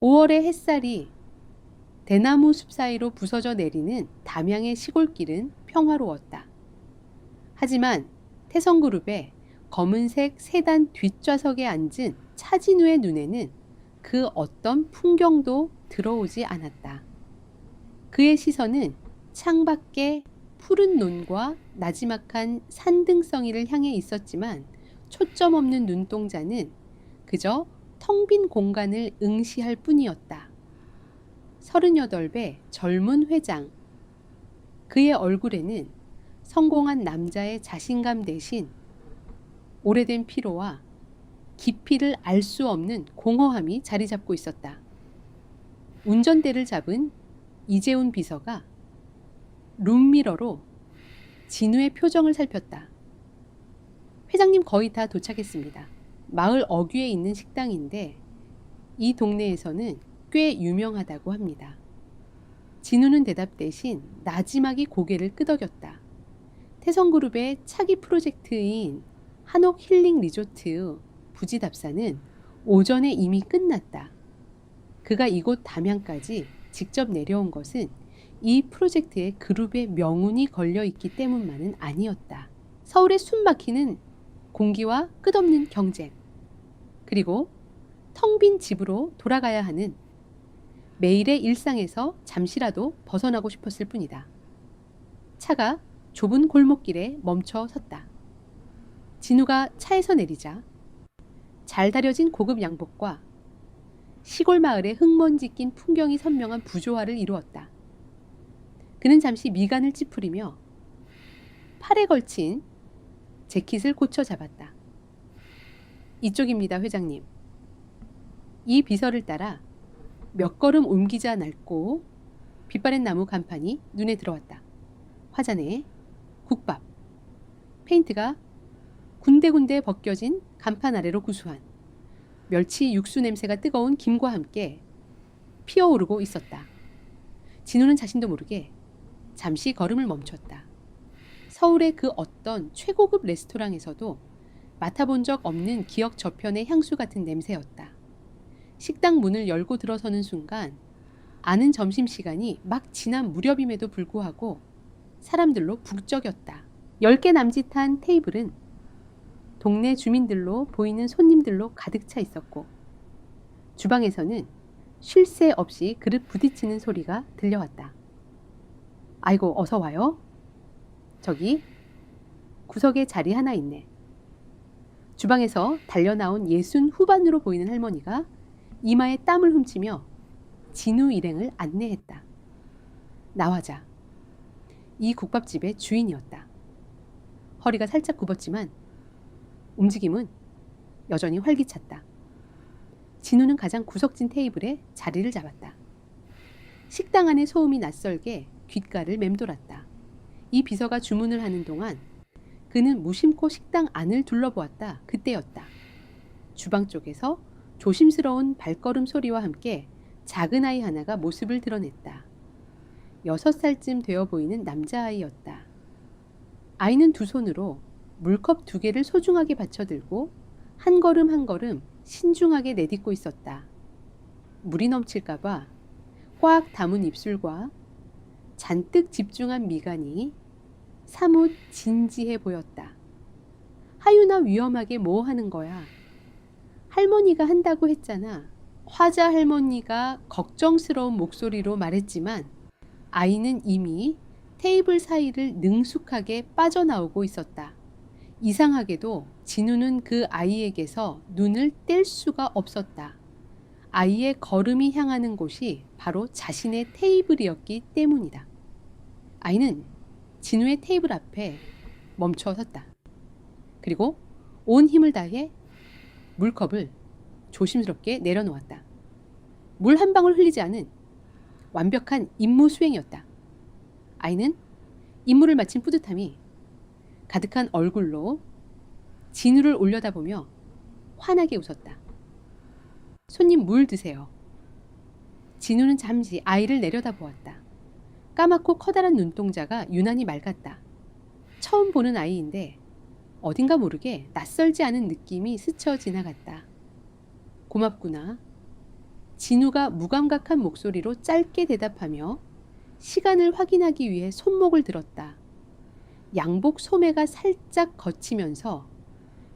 5월의 햇살이 대나무 숲 사이로 부서져 내리는 담양의 시골길은 평화로웠다. 하지만 태성그룹의 검은색 세단 뒷좌석에 앉은 차진우의 눈에는 그 어떤 풍경도 들어오지 않았다. 그의 시선은 창밖의 푸른 논과 나지막한 산등성이를 향해 있었지만 초점 없는 눈동자는 그저 텅 빈 공간을 응시할 뿐이었다. 38배 젊은 회장. 그의 얼굴에는 성공한 남자의 자신감 대신 오래된 피로와 깊이를 알 수 없는 공허함이 자리 잡고 있었다. 운전대를 잡은 이재훈 비서가 룸미러로 진우의 표정을 살폈다. 회장님 거의 다 도착했습니다. 마을 어귀에 있는 식당인데 이 동네에서는 꽤 유명하다고 합니다. 진우는 대답 대신 나지막이 고개를 끄덕였다. 태성그룹의 차기 프로젝트인 한옥 힐링 리조트 부지 답사는 오전에 이미 끝났다. 그가 이곳 담양까지 직접 내려온 것은 이 프로젝트에 그룹의 명운이 걸려 있기 때문만은 아니었다. 서울의 숨막히는 공기와 끝없는 경쟁, 그리고 텅 빈 집으로 돌아가야 하는 매일의 일상에서 잠시라도 벗어나고 싶었을 뿐이다. 차가 좁은 골목길에 멈춰 섰다. 진우가 차에서 내리자 잘 다려진 고급 양복과 시골 마을의 흙먼지 낀 풍경이 선명한 부조화를 이루었다. 그는 잠시 미간을 찌푸리며 팔에 걸친 재킷을 고쳐 잡았다. 이쪽입니다, 회장님. 이 비서를 따라 몇 걸음 옮기자 낡고 빛바랜 나무 간판이 눈에 들어왔다. 화잔에 국밥, 페인트가 군데군데 벗겨진 간판 아래로 구수한 멸치 육수 냄새가 뜨거운 김과 함께 피어오르고 있었다. 진우는 자신도 모르게 잠시 걸음을 멈췄다. 서울의 그 어떤 최고급 레스토랑에서도 맡아본 적 없는 기억 저편의 향수 같은 냄새였다. 식당 문을 열고 들어서는 순간 아는 점심시간이 막 지난 무렵임에도 불구하고 사람들로 북적였다. 10개 남짓한 테이블은 동네 주민들로 보이는 손님들로 가득 차 있었고 주방에서는 쉴 새 없이 그릇 부딪히는 소리가 들려왔다. 아이고 어서 와요. 저기 구석에 자리 하나 있네. 주방에서 달려나온 60 후반으로 보이는 할머니가 이마에 땀을 훔치며 진우 일행을 안내했다. 나와자. 이 국밥집의 주인이었다. 허리가 살짝 굽었지만 움직임은 여전히 활기찼다. 진우는 가장 구석진 테이블에 자리를 잡았다. 식당 안의 소음이 낯설게 귓가를 맴돌았다. 이 비서가 주문을 하는 동안 그는 무심코 식당 안을 둘러보았다. 그때였다. 주방 쪽에서 조심스러운 발걸음 소리와 함께 작은 아이 하나가 모습을 드러냈다. 6살쯤 되어 보이는 남자아이였다. 아이는 두 손으로 물컵 2개를 소중하게 받쳐들고 한 걸음 한 걸음 신중하게 내딛고 있었다. 물이 넘칠까봐 꽉 담은 입술과 잔뜩 집중한 미간이 사뭇 진지해 보였다. 하유나 위험하게 뭐 하는 거야? 할머니가 한다고 했잖아. 화자 할머니가 걱정스러운 목소리로 말했지만 아이는 이미 테이블 사이를 능숙하게 빠져나오고 있었다. 이상하게도 진우는 그 아이에게서 눈을 뗄 수가 없었다. 아이의 걸음이 향하는 곳이 바로 자신의 테이블이었기 때문이다. 아이는 진우의 테이블 앞에 멈춰 섰다. 그리고 온 힘을 다해 물컵을 조심스럽게 내려놓았다. 물 한 방울 흘리지 않은 완벽한 임무 수행이었다. 아이는 임무를 마친 뿌듯함이 가득한 얼굴로 진우를 올려다보며 환하게 웃었다. 손님 물 드세요. 진우는 잠시 아이를 내려다보았다. 까맣고 커다란 눈동자가 유난히 맑았다. 처음 보는 아이인데 어딘가 모르게 낯설지 않은 느낌이 스쳐 지나갔다. 고맙구나. 진우가 무감각한 목소리로 짧게 대답하며 시간을 확인하기 위해 손목을 들었다. 양복 소매가 살짝 걷히면서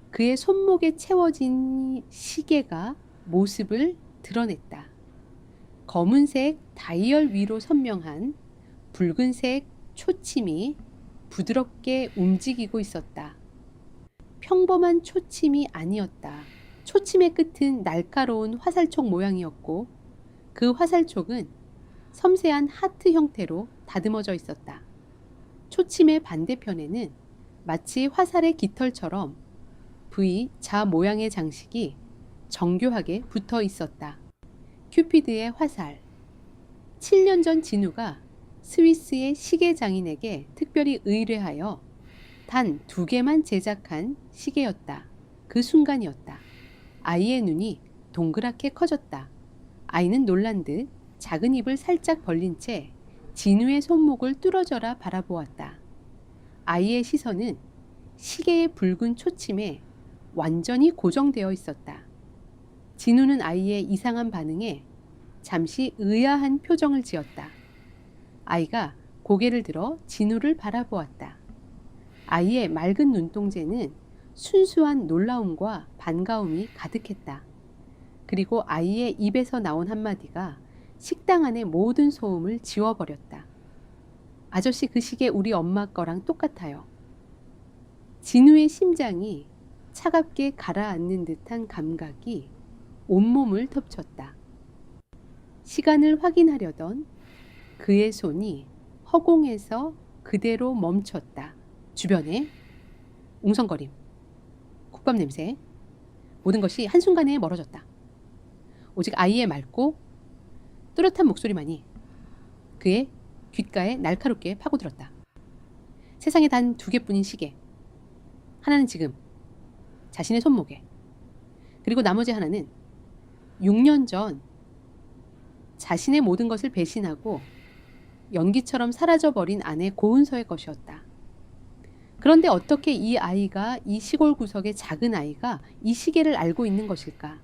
그의 손목에 채워진 시계가 모습을 드러냈다. 검은색 다이얼 위로 선명한 붉은색 초침이 부드럽게 움직이고 있었다. 평범한 초침이 아니었다. 초침의 끝은 날카로운 화살촉 모양이었고 그 화살촉은 섬세한 하트 형태로 다듬어져 있었다. 초침의 반대편에는 마치 화살의 깃털처럼 V 자 모양의 장식이 정교하게 붙어 있었다. 큐피드의 화살. 7년 전 진우가 스위스의 시계 장인에게 특별히 의뢰하여 단 2개만 제작한 시계였다. 그 순간이었다. 아이의 눈이 동그랗게 커졌다. 아이는 놀란 듯 작은 입을 살짝 벌린 채 진우의 손목을 뚫어져라 바라보았다. 아이의 시선은 시계의 붉은 초침에 완전히 고정되어 있었다. 진우는 아이의 이상한 반응에 잠시 의아한 표정을 지었다. 아이가 고개를 들어 진우를 바라보았다. 아이의 맑은 눈동자는 순수한 놀라움과 반가움이 가득했다. 그리고 아이의 입에서 나온 한마디가 식당 안의 모든 소음을 지워버렸다. 아저씨 그 시계 우리 엄마 거랑 똑같아요. 진우의 심장이 차갑게 가라앉는 듯한 감각이 온몸을 덮쳤다. 시간을 확인하려던 그의 손이 허공에서 그대로 멈췄다. 주변에 웅성거림, 국밥 냄새, 모든 것이 한순간에 멀어졌다. 오직 아이의 맑고 뚜렷한 목소리만이 그의 귓가에 날카롭게 파고들었다. 세상에 단 2개뿐인 시계. 하나는 지금 자신의 손목에, 그리고 나머지 하나는 6년 전 자신의 모든 것을 배신하고 연기처럼 사라져버린 아내 고은서의 것이었다. 그런데 어떻게 이 아이가, 이 시골 구석의 작은 아이가 이 시계를 알고 있는 것일까?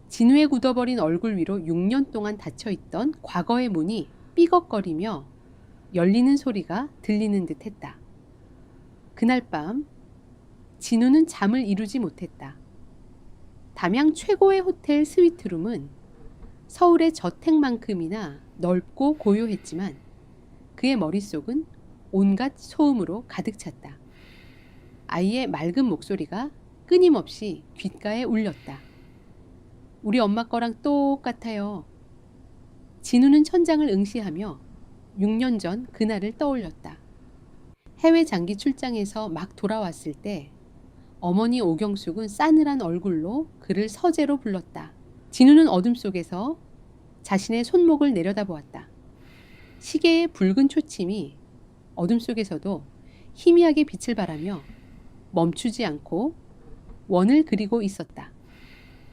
진우의 굳어버린 얼굴 위로 6년 동안 닫혀있던 과거의 문이 삐걱거리며 열리는 소리가 들리는 듯 했다. 그날 밤 진우는 잠을 이루지 못했다. 담양 최고의 호텔 스위트룸은 서울의 저택만큼이나 넓고 고요했지만 그의 머릿속은 온갖 소음으로 가득 찼다. 아이의 맑은 목소리가 끊임없이 귓가에 울렸다. 우리 엄마 거랑 똑같아요. 진우는 천장을 응시하며 6년 전 그날을 떠올렸다. 해외 장기 출장에서 막 돌아왔을 때 어머니 오경숙은 싸늘한 얼굴로 그를 서재로 불렀다. 진우는 어둠 속에서 자신의 손목을 내려다보았다. 시계의 붉은 초침이 어둠 속에서도 희미하게 빛을 발하며 멈추지 않고 원을 그리고 있었다.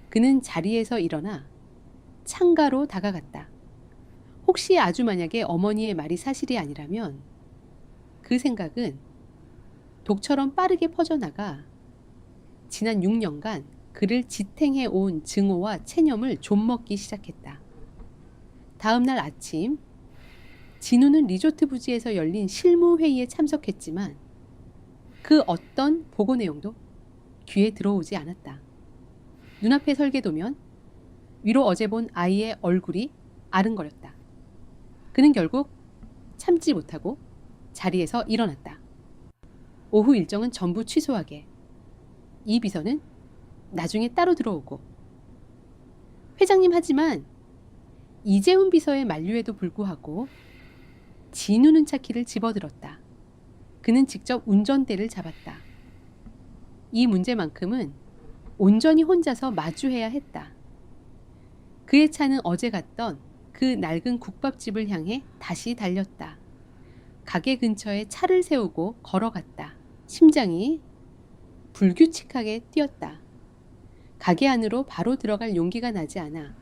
그는 자리에서 일어나 창가로 다가갔다. 혹시 아주 만약에 어머니의 말이 사실이 아니라면 그 생각은 독처럼 빠르게 퍼져나가 지난 6년간 그를 지탱해 온 증오와 체념을 좀먹기 시작했다. 다음 날 아침 진우는 리조트 부지에서 열린 실무회의에 참석했지만 그 어떤 보고 내용도 귀에 들어오지 않았다. 눈앞에 설계도면 위로 어제 본 아이의 얼굴이 아른거렸다. 그는 결국 참지 못하고 자리에서 일어났다. 오후 일정은 전부 취소하게. 이 비서는 나중에 따로 들어오고. 회장님 하지만 이재훈 비서의 만류에도 불구하고 진우는 차키를 집어들었다. 그는 직접 운전대를 잡았다. 이 문제만큼은 온전히 혼자서 마주해야 했다. 그의 차는 어제 갔던 그 낡은 국밥집을 향해 다시 달렸다. 가게 근처에 차를 세우고 걸어갔다. 심장이 불규칙하게 뛰었다. 가게 안으로 바로 들어갈 용기가 나지 않아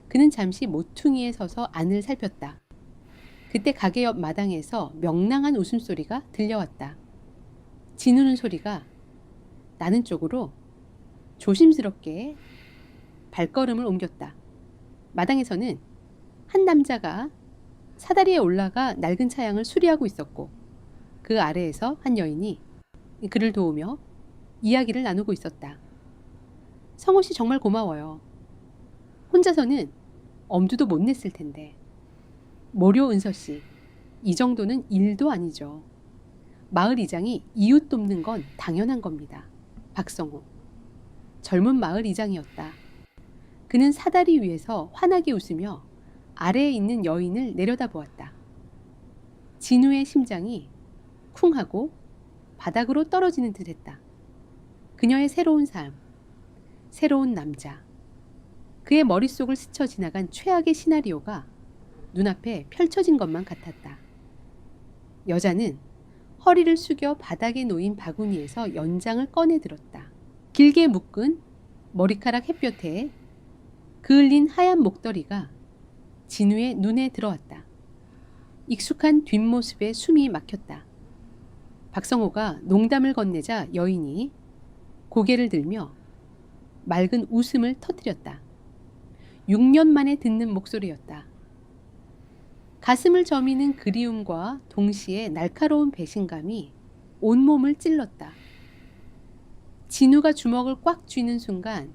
그는 잠시 모퉁이에 서서 안을 살폈다. 그때 가게 옆 마당에서 명랑한 웃음소리가 들려왔다. 진우는 소리가 나는 쪽으로 조심스럽게 발걸음을 옮겼다. 마당에서는 한 남자가 사다리에 올라가 낡은 차양을 수리하고 있었고 그 아래에서 한 여인이 그를 도우며 이야기를 나누고 있었다. 성호 씨 정말 고마워요. 혼자서는 엄두도 못 냈을 텐데. 모료 은서 씨, 이 정도는 일도 아니죠. 마을 이장이 이웃 돕는 건 당연한 겁니다. 박성호. 젊은 마을 이장이었다. 그는 사다리 위에서 환하게 웃으며 아래에 있는 여인을 내려다보았다. 진우의 심장이 쿵 하고 바닥으로 떨어지는 듯했다. 그녀의 새로운 삶, 새로운 남자. 그의 머릿속을 스쳐 지나간 최악의 시나리오가 눈앞에 펼쳐진 것만 같았다. 여자는 허리를 숙여 바닥에 놓인 바구니에서 연장을 꺼내 들었다. 길게 묶은 머리카락 햇볕에 그을린 하얀 목도리가 진우의 눈에 들어왔다. 익숙한 뒷모습에 숨이 막혔다. 박성호가 농담을 건네자 여인이 고개를 들며 맑은 웃음을 터뜨렸다. 6년 만에 듣는 목소리였다. 가슴을 저미는 그리움과 동시에 날카로운 배신감이 온몸을 찔렀다. 진우가 주먹을 꽉 쥐는 순간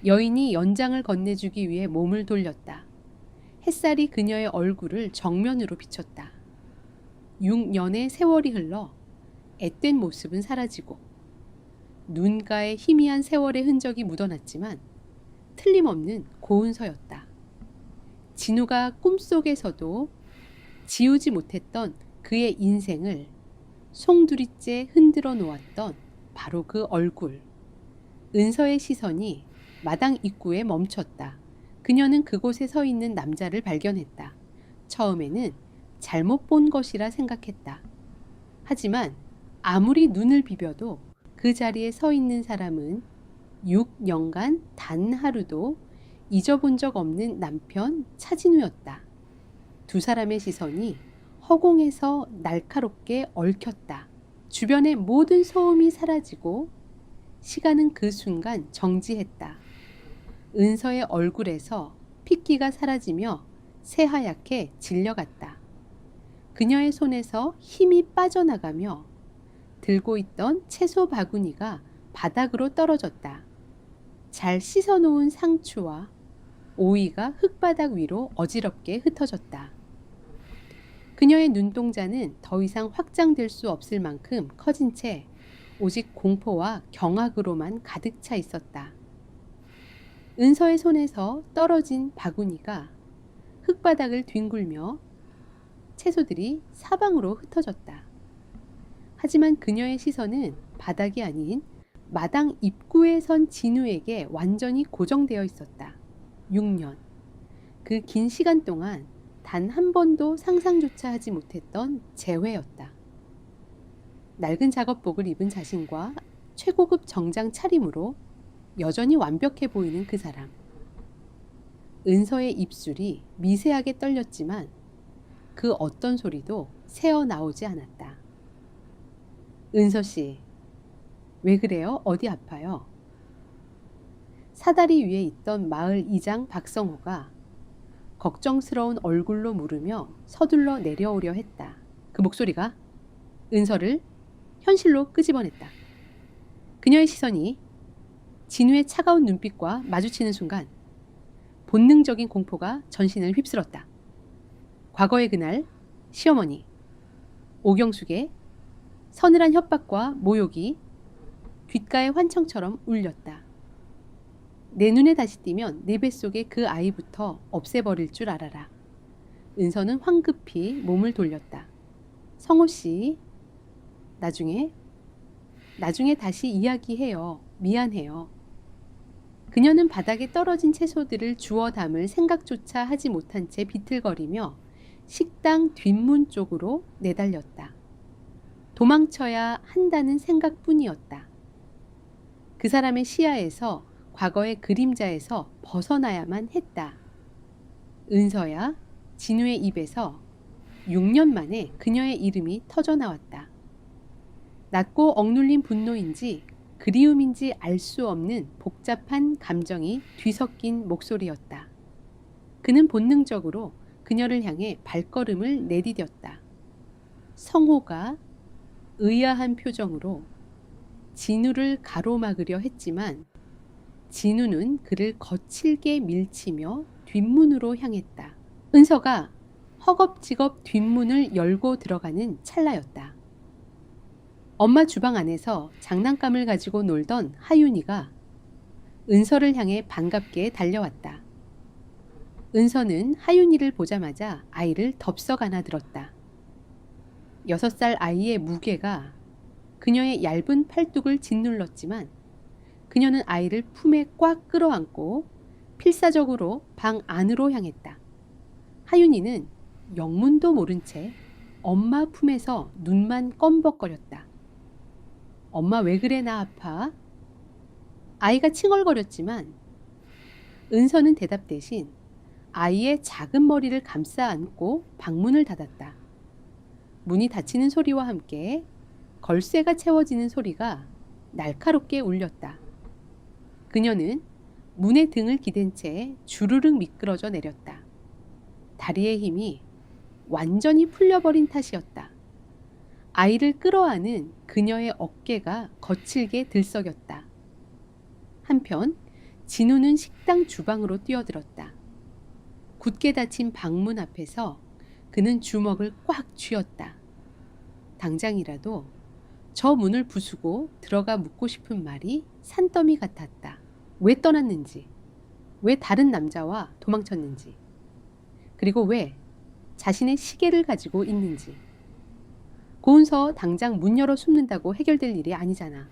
여인이 연장을 건네주기 위해 몸을 돌렸다. 햇살이 그녀의 얼굴을 정면으로 비쳤다. 6년의 세월이 흘러 앳된 모습은 사라지고 눈가에 희미한 세월의 흔적이 묻어났지만 틀림없는 고운서였다. 진우가 꿈속에서도 지우지 못했던 그의 인생을 송두리째 흔들어 놓았던 바로 그 얼굴. 은서의 시선이 마당 입구에 멈췄다. 그녀는 그곳에 서 있는 남자를 발견했다. 처음에는 잘못 본 것이라 생각했다. 하지만 아무리 눈을 비벼도 그 자리에 서 있는 사람은 6년간 단 하루도 잊어본 적 없는 남편 차진우였다. 두 사람의 시선이 허공에서 날카롭게 얽혔다. 주변의 모든 소음이 사라지고 시간은 그 순간 정지했다. 은서의 얼굴에서 핏기가 사라지며 새하얗게 질려갔다. 그녀의 손에서 힘이 빠져나가며 들고 있던 채소 바구니가 바닥으로 떨어졌다. 잘 씻어놓은 상추와 오이가 흙바닥 위로 어지럽게 흩어졌다. 그녀의 눈동자는 더 이상 확장될 수 없을 만큼 커진 채 오직 공포와 경악으로만 가득 차 있었다. 은서의 손에서 떨어진 바구니가 흙바닥을 뒹굴며 채소들이 사방으로 흩어졌다. 하지만 그녀의 시선은 바닥이 아닌 마당 입구에 선 진우에게 완전히 고정되어 있었다. 6년. 그 긴 시간 동안 단 한 번도 상상조차 하지 못했던 재회였다. 낡은 작업복을 입은 자신과 최고급 정장 차림으로 여전히 완벽해 보이는 그 사람. 은서의 입술이 미세하게 떨렸지만 그 어떤 소리도 새어 나오지 않았다. 은서 씨, 왜 그래요? 어디 아파요? 사다리 위에 있던 마을 이장 박성호가 걱정스러운 얼굴로 물으며 서둘러 내려오려 했다. 그 목소리가 은서를 현실로 끄집어냈다. 그녀의 시선이 진우의 차가운 눈빛과 마주치는 순간 본능적인 공포가 전신을 휩쓸었다. 과거의 그날 시어머니, 오경숙의 서늘한 협박과 모욕이 귓가의 환청처럼 울렸다. 내 눈에 다시 띄면 내 뱃속에 그 아이부터 없애버릴 줄 알아라. 은서는 황급히 몸을 돌렸다. 성호 씨, 나중에 다시 이야기해요. 미안해요. 그녀는 바닥에 떨어진 채소들을 주워 담을 생각조차 하지 못한 채 비틀거리며 식당 뒷문 쪽으로 내달렸다. 도망쳐야 한다는 생각뿐이었다. 그 사람의 시야에서 과거의 그림자에서 벗어나야만 했다. 은서야, 진우의 입에서 6년 만에 그녀의 이름이 터져나왔다. 낮고 억눌린 분노인지 그리움인지 알 수 없는 복잡한 감정이 뒤섞인 목소리였다. 그는 본능적으로 그녀를 향해 발걸음을 내디뎠다. 성호가 의아한 표정으로 진우를 가로막으려 했지만 진우는 그를 거칠게 밀치며 뒷문으로 향했다. 은서가 허겁지겁 뒷문을 열고 들어가는 찰나였다. 엄마 주방 안에서 장난감을 가지고 놀던 하윤이가 은서를 향해 반갑게 달려왔다. 은서는 하윤이를 보자마자 아이를 덥석 안아들었다. 6살 아이의 무게가 그녀의 얇은 팔뚝을 짓눌렀지만 그녀는 아이를 품에 꽉 끌어안고 필사적으로 방 안으로 향했다. 하윤이는 영문도 모른 채 엄마 품에서 눈만 껌벅거렸다. 엄마 왜 그래 나 아파? 아이가 칭얼거렸지만 은서는 대답 대신 아이의 작은 머리를 감싸 안고 방문을 닫았다. 문이 닫히는 소리와 함께 걸쇠가 채워지는 소리가 날카롭게 울렸다. 그녀는 문에 등을 기댄 채 주르륵 미끄러져 내렸다. 다리의 힘이 완전히 풀려버린 탓이었다. 아이를 끌어안은 그녀의 어깨가 거칠게 들썩였다. 한편 진우는 식당 주방으로 뛰어들었다. 굳게 닫힌 방문 앞에서 그는 주먹을 꽉 쥐었다. 당장이라도 저 문을 부수고 들어가 묻고 싶은 말이 산더미 같았다. 왜 떠났는지, 왜 다른 남자와 도망쳤는지, 그리고 왜 자신의 시계를 가지고 있는지. 고은서 당장 문 열어 숨는다고 해결될 일이 아니잖아.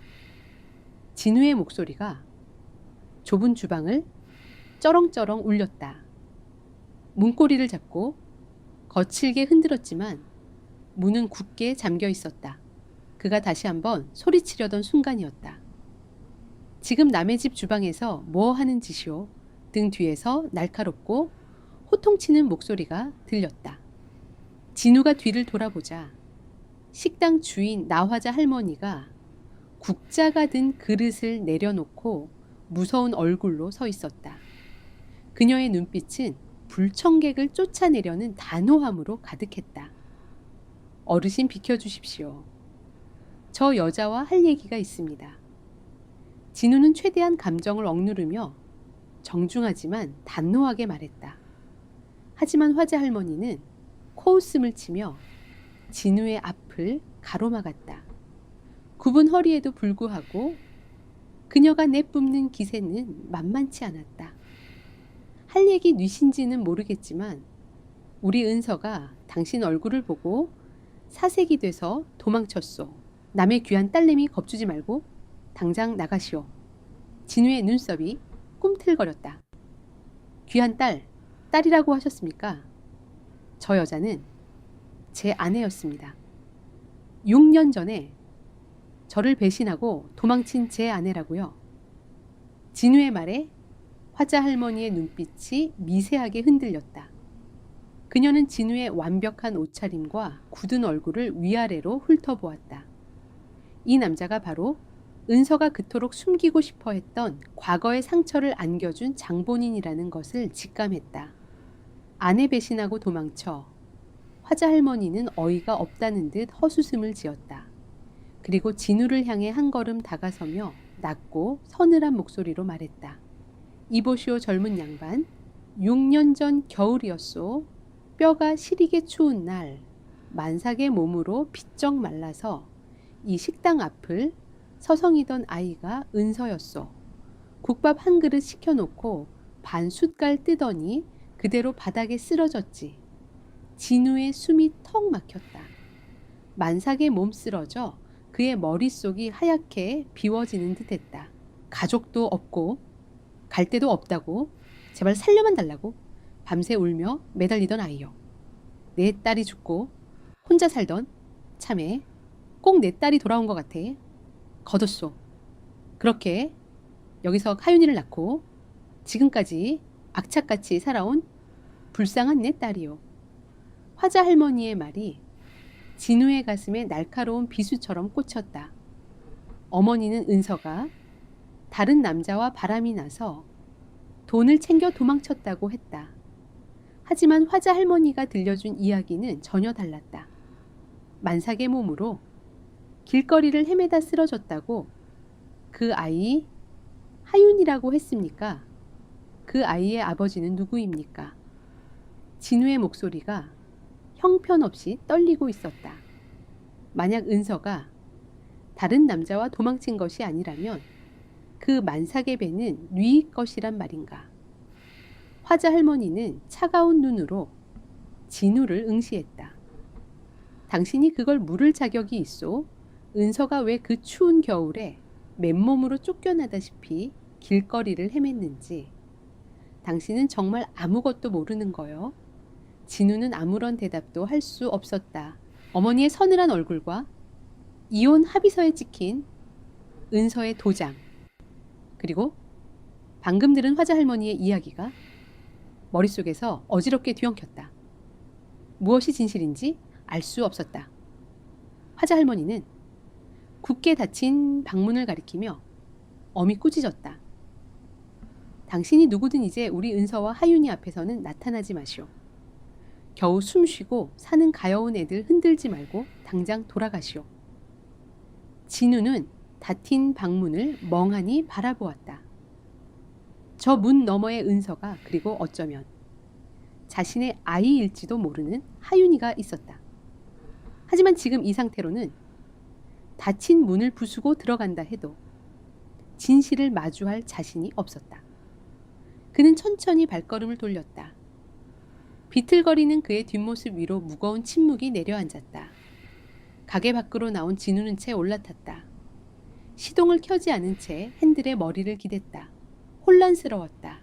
진우의 목소리가 좁은 주방을 쩌렁쩌렁 울렸다. 문고리를 잡고 거칠게 흔들었지만 문은 굳게 잠겨 있었다. 그가 다시 한번 소리치려던 순간이었다. 지금 남의 집 주방에서 뭐 하는 짓이오? 등 뒤에서 날카롭고 호통치는 목소리가 들렸다. 진우가 뒤를 돌아보자 식당 주인 나화자 할머니가 국자가 든 그릇을 내려놓고 무서운 얼굴로 서 있었다. 그녀의 눈빛은 불청객을 쫓아내려는 단호함으로 가득했다. 어르신 비켜주십시오. 저 여자와 할 얘기가 있습니다. 진우는 최대한 감정을 억누르며 정중하지만 단호하게 말했다. 하지만 화자 할머니는 코웃음을 치며 진우의 앞을 가로막았다. 굽은 허리에도 불구하고 그녀가 내뿜는 기세는 만만치 않았다. 할 얘기 뉘신지는 모르겠지만 우리 은서가 당신 얼굴을 보고 사색이 돼서 도망쳤소. 남의 귀한 딸내미 겁주지 말고 당장 나가시오. 진우의 눈썹이 꿈틀거렸다. 귀한 딸이라고 하셨습니까? 저 여자는 제 아내였습니다. 6년 전에 저를 배신하고 도망친 제 아내라고요. 진우의 말에 화자 할머니의 눈빛이 미세하게 흔들렸다. 그녀는 진우의 완벽한 옷차림과 굳은 얼굴을 위아래로 훑어보았다. 이 남자가 바로 은서가 그토록 숨기고 싶어 했던 과거의 상처를 안겨준 장본인이라는 것을 직감했다. 아내 배신하고 도망쳐 화자 할머니는 어이가 없다는 듯 헛웃음을 지었다. 그리고 진우를 향해 한 걸음 다가서며 낮고 서늘한 목소리로 말했다. 이보시오 젊은 양반, 6년 전 겨울이었소. 뼈가 시리게 추운 날 만삭의 몸으로 비쩍 말라서 이 식당 앞을 서성이던 아이가 은서였소. 국밥 한 그릇 시켜놓고 반 숟갈 뜨더니 그대로 바닥에 쓰러졌지. 진우의 숨이 턱 막혔다. 만삭의 몸 쓰러져 그의 머릿속이 하얗게 비워지는 듯했다. 가족도 없고 갈 데도 없다고 제발 살려만 달라고 밤새 울며 매달리던 아이요. 내 딸이 죽고 혼자 살던 참에 꼭 내 딸이 돌아온 것 같아. 거뒀소. 그렇게 여기서 하윤이를 낳고 지금까지 악착같이 살아온 불쌍한 내 딸이요. 화자 할머니의 말이 진우의 가슴에 날카로운 비수처럼 꽂혔다. 어머니는 은서가 다른 남자와 바람이 나서 돈을 챙겨 도망쳤다고 했다. 하지만 화자 할머니가 들려준 이야기는 전혀 달랐다. 만삭의 몸으로 길거리를 헤매다 쓰러졌다고 그 아이 하윤이라고 했습니까? 그 아이의 아버지는 누구입니까? 진우의 목소리가 형편없이 떨리고 있었다. 만약 은서가 다른 남자와 도망친 것이 아니라면 그 만삭의 배는 뉘의 것이란 말인가? 화자 할머니는 차가운 눈으로 진우를 응시했다. 당신이 그걸 물을 자격이 있소? 은서가 왜 그 추운 겨울에 맨몸으로 쫓겨나다시피 길거리를 헤맸는지. 당신은 정말 아무것도 모르는 거요. 진우는 아무런 대답도 할 수 없었다. 어머니의 서늘한 얼굴과 이혼 합의서에 찍힌 은서의 도장, 그리고 방금 들은 화자 할머니의 이야기가 머릿속에서 어지럽게 뒤엉켰다. 무엇이 진실인지 알 수 없었다. 화자 할머니는 굳게 닫힌 방문을 가리키며 엄히 꾸짖었다. 당신이 누구든 이제 우리 은서와 하윤이 앞에서는 나타나지 마시오. 겨우 숨쉬고 사는 가여운 애들 흔들지 말고 당장 돌아가시오. 진우는 닫힌 방문을 멍하니 바라보았다. 저 문 너머의 은서가, 그리고 어쩌면 자신의 아이일지도 모르는 하윤이가 있었다. 하지만 지금 이 상태로는 닫힌 문을 부수고 들어간다 해도 진실을 마주할 자신이 없었다. 그는 천천히 발걸음을 돌렸다. 비틀거리는 그의 뒷모습 위로 무거운 침묵이 내려앉았다. 가게 밖으로 나온 진우는 채 올라탔다. 시동을 켜지 않은 채 핸들에 머리를 기댔다. 혼란스러웠다.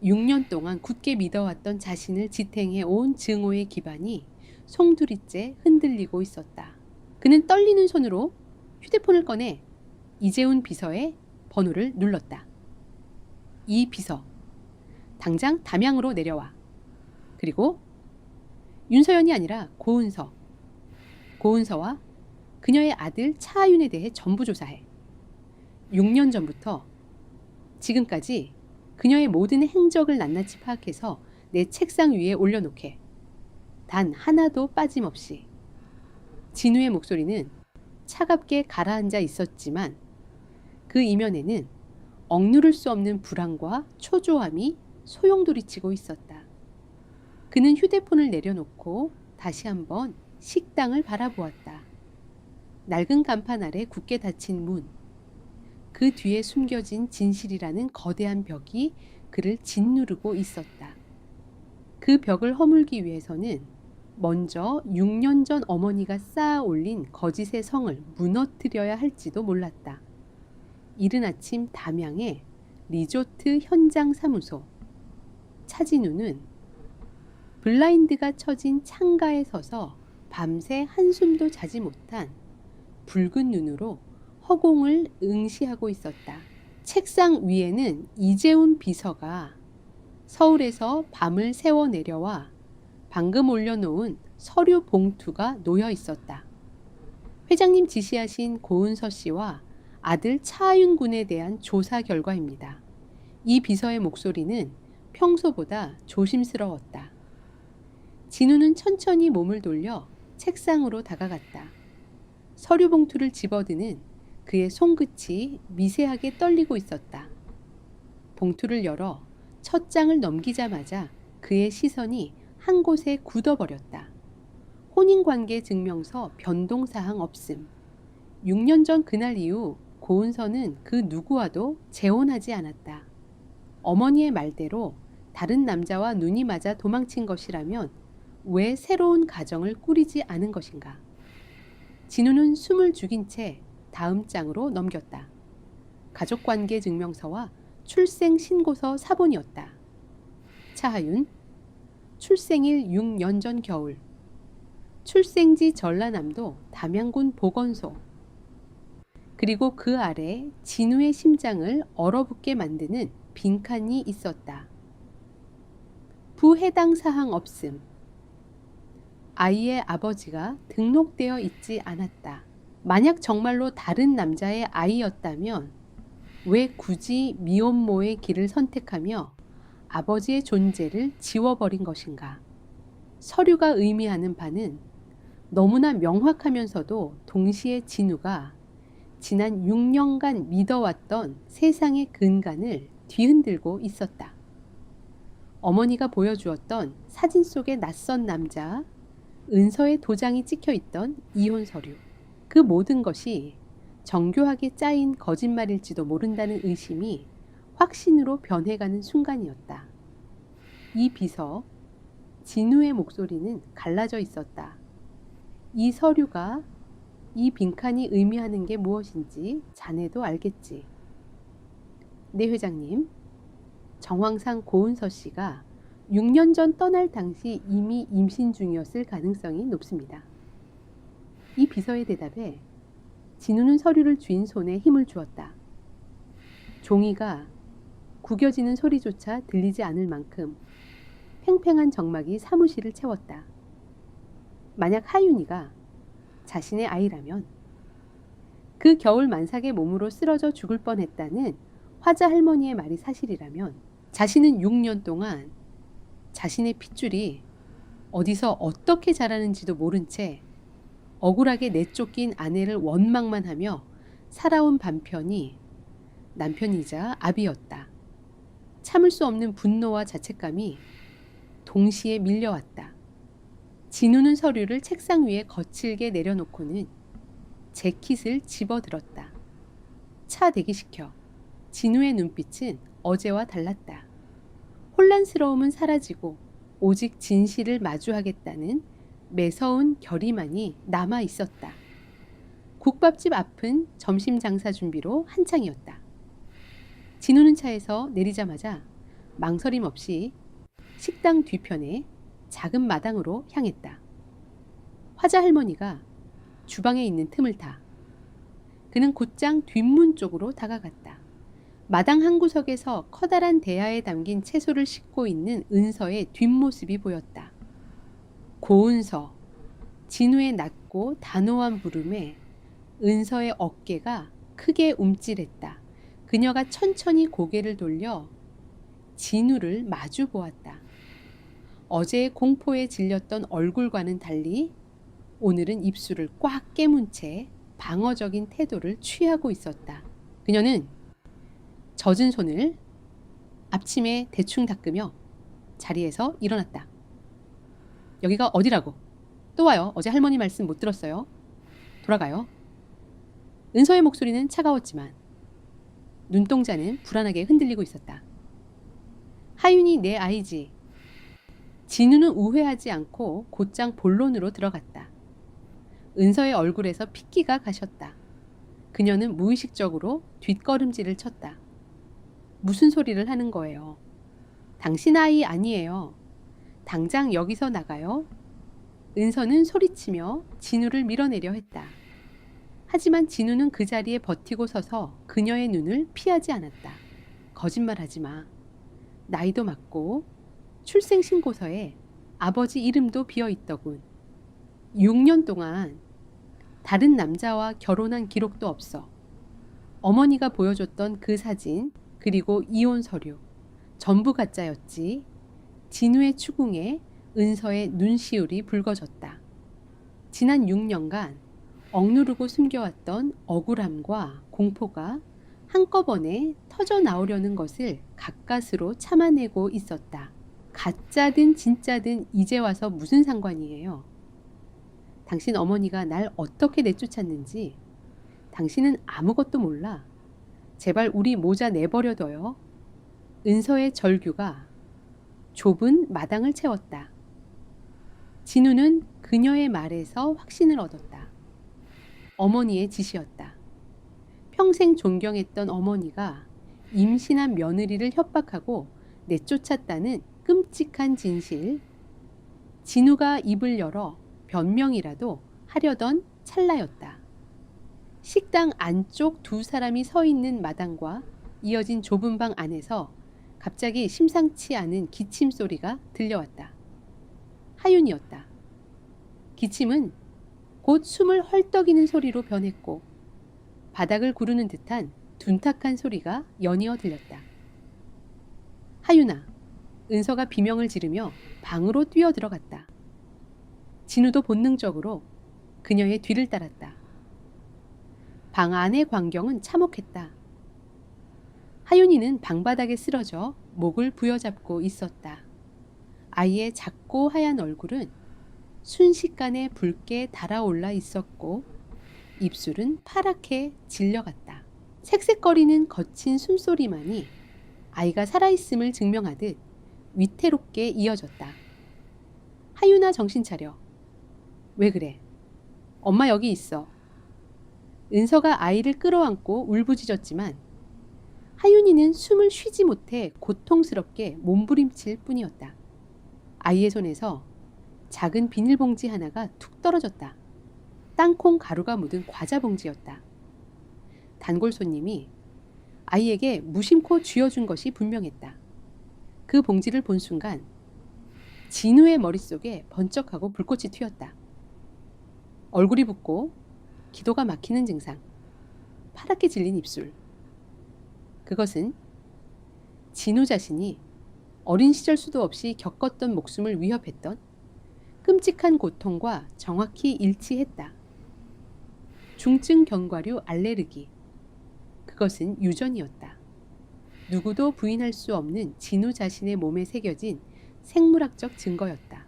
6년 동안 굳게 믿어왔던 자신을 지탱해 온 증오의 기반이 송두리째 흔들리고 있었다. 그는 떨리는 손으로 휴대폰을 꺼내 이재훈 비서의 번호를 눌렀다. 이 비서, 당장 담양으로 내려와. 그리고 윤서연이 아니라 고은서. 고은서와 그녀의 아들 차하윤에 대해 전부 조사해. 6년 전부터 지금까지 그녀의 모든 행적을 낱낱이 파악해서 내 책상 위에 올려놓게. 단 하나도 빠짐없이. 진우의 목소리는 차갑게 가라앉아 있었지만 그 이면에는 억누를 수 없는 불안과 초조함이 소용돌이치고 있었다. 그는 휴대폰을 내려놓고 다시 한번 식당을 바라보았다. 낡은 간판 아래 굳게 닫힌 문. 그 뒤에 숨겨진 진실이라는 거대한 벽이 그를 짓누르고 있었다. 그 벽을 허물기 위해서는 먼저 6년 전 어머니가 쌓아 올린 거짓의 성을 무너뜨려야 할지도 몰랐다. 이른 아침 담양의 리조트 현장 사무소. 차진우는 블라인드가 쳐진 창가에 서서 밤새 한숨도 자지 못한 붉은 눈으로 허공을 응시하고 있었다. 책상 위에는 이재훈 비서가 서울에서 밤을 새워 내려와 방금 올려놓은 서류 봉투가 놓여 있었다. 회장님 지시하신 고은서 씨와 아들 차하윤 군에 대한 조사 결과입니다. 이 비서의 목소리는 평소보다 조심스러웠다. 진우는 천천히 몸을 돌려 책상으로 다가갔다. 서류 봉투를 집어드는 그의 손끝이 미세하게 떨리고 있었다. 봉투를 열어 첫 장을 넘기자마자 그의 시선이 한 곳에 굳어버렸다. 혼인관계 증명서 변동사항 없음. 6년 전 그날 이후 고은서는 그 누구와도 재혼하지 않았다. 어머니의 말대로 다른 남자와 눈이 맞아 도망친 것이라면 왜 새로운 가정을 꾸리지 않은 것인가? 진우는 숨을 죽인 채 다음 장으로 넘겼다. 가족관계 증명서와 출생신고서 사본이었다. 차하윤, 출생일 6년 전 겨울, 출생지 전라남도 담양군 보건소. 그리고 그 아래 진우의 심장을 얼어붙게 만드는 빈칸이 있었다. 부해당 사항 없음. 아이의 아버지가 등록되어 있지 않았다. 만약 정말로 다른 남자의 아이였다면 왜 굳이 미혼모의 길을 선택하며 아버지의 존재를 지워버린 것인가? 서류가 의미하는 바는 너무나 명확하면서도 동시에 진우가 지난 6년간 믿어왔던 세상의 근간을 뒤흔들고 있었다. 어머니가 보여주었던 사진 속의 낯선 남자, 은서의 도장이 찍혀있던 이혼 서류, 그 모든 것이 정교하게 짜인 거짓말일지도 모른다는 의심이 확신으로 변해가는 순간이었다. 이 비서, 진우의 목소리는 갈라져 있었다. 이 서류가, 이 빈칸이 의미하는 게 무엇인지 자네도 알겠지. 네 회장님, 정황상 고은서 씨가 6년 전 떠날 당시 이미 임신 중이었을 가능성이 높습니다. 이 비서의 대답에 진우는 서류를 쥔 손에 힘을 주었다. 종이가 구겨지는 소리조차 들리지 않을 만큼 팽팽한 정막이 사무실을 채웠다. 만약 하윤이가 자신의 아이라면 그 겨울 만삭의 몸으로 쓰러져 죽을 뻔했다는 화자 할머니의 말이 사실이라면 자신은 6년 동안 자신의 핏줄이 어디서 어떻게 자라는지도 모른 채 억울하게 내쫓긴 아내를 원망만 하며 살아온 반편이 남편이자 아비였다. 참을 수 없는 분노와 자책감이 동시에 밀려왔다. 진우는 서류를 책상 위에 거칠게 내려놓고는 재킷을 집어들었다. 차 대기시켜. 진우의 눈빛은 어제와 달랐다. 혼란스러움은 사라지고 오직 진실을 마주하겠다는 매서운 결의만이 남아 있었다. 국밥집 앞은 점심 장사 준비로 한창이었다. 진우는 차에서 내리자마자 망설임 없이 식당 뒤편에 작은 마당으로 향했다. 화자 할머니가 주방에 있는 틈을 타 그는 곧장 뒷문 쪽으로 다가갔다. 마당 한 구석에서 커다란 대야에 담긴 채소를 씻고 있는 은서의 뒷모습이 보였다. 고은서, 진우의 낮고 단호한 부름에 은서의 어깨가 크게 움찔했다. 그녀가 천천히 고개를 돌려 진우를 마주 보았다. 어제의 공포에 질렸던 얼굴과는 달리 오늘은 입술을 꽉 깨문 채 방어적인 태도를 취하고 있었다. 그녀는 젖은 손을 앞치마에 대충 닦으며 자리에서 일어났다. 여기가 어디라고? 또 와요. 어제 할머니 말씀 못 들었어요. 돌아가요. 은서의 목소리는 차가웠지만 눈동자는 불안하게 흔들리고 있었다. 하윤이 내 아이지. 진우는 우회하지 않고 곧장 본론으로 들어갔다. 은서의 얼굴에서 핏기가 가셨다. 그녀는 무의식적으로 뒷걸음질을 쳤다. 무슨 소리를 하는 거예요? 당신 아이 아니에요. 당장 여기서 나가요. 은서는 소리치며 진우를 밀어내려 했다. 하지만 진우는 그 자리에 버티고 서서 그녀의 눈을 피하지 않았다. 거짓말하지 마. 나이도 맞고 출생신고서에 아버지 이름도 비어있더군. 6년 동안 다른 남자와 결혼한 기록도 없어. 어머니가 보여줬던 그 사진 그리고 이혼 서류 전부 가짜였지. 진우의 추궁에 은서의 눈시울이 붉어졌다. 지난 6년간 억누르고 숨겨왔던 억울함과 공포가 한꺼번에 터져 나오려는 것을 가까스로 참아내고 있었다. 가짜든 진짜든 이제 와서 무슨 상관이에요. 당신 어머니가 날 어떻게 내쫓았는지 당신은 아무것도 몰라. 제발 우리 모자 내버려둬요. 은서의 절규가 좁은 마당을 채웠다. 진우는 그녀의 말에서 확신을 얻었다. 어머니의 짓이었다. 평생 존경했던 어머니가 임신한 며느리를 협박하고 내쫓았다는 끔찍한 진실. 진우가 입을 열어 변명이라도 하려던 찰나였다. 식당 안쪽 두 사람이 서 있는 마당과 이어진 좁은 방 안에서 갑자기 심상치 않은 기침 소리가 들려왔다. 하윤이었다. 기침은 곧 숨을 헐떡이는 소리로 변했고 바닥을 구르는 듯한 둔탁한 소리가 연이어 들렸다. 하윤아, 은서가 비명을 지르며 방으로 뛰어들어갔다. 진우도 본능적으로 그녀의 뒤를 따랐다. 방 안의 광경은 참혹했다. 하윤이는 방바닥에 쓰러져 목을 부여잡고 있었다. 아이의 작고 하얀 얼굴은 순식간에 붉게 달아올라 있었고 입술은 파랗게 질려갔다. 색색거리는 거친 숨소리만이 아이가 살아있음을 증명하듯 위태롭게 이어졌다. 하윤아, 정신 차려. 왜 그래? 엄마 여기 있어. 은서가 아이를 끌어안고 울부짖었지만 하윤이는 숨을 쉬지 못해 고통스럽게 몸부림칠 뿐이었다. 아이의 손에서 작은 비닐봉지 하나가 툭 떨어졌다. 땅콩 가루가 묻은 과자 봉지였다. 단골 손님이 아이에게 무심코 쥐어준 것이 분명했다. 그 봉지를 본 순간 진우의 머릿속에 번쩍하고 불꽃이 튀었다. 얼굴이 붓고 기도가 막히는 증상, 파랗게 질린 입술. 그것은 진우 자신이 어린 시절 수도 없이 겪었던 목숨을 위협했던 끔찍한 고통과 정확히 일치했다. 중증 견과류 알레르기. 그것은 유전이었다. 누구도 부인할 수 없는 진우 자신의 몸에 새겨진 생물학적 증거였다.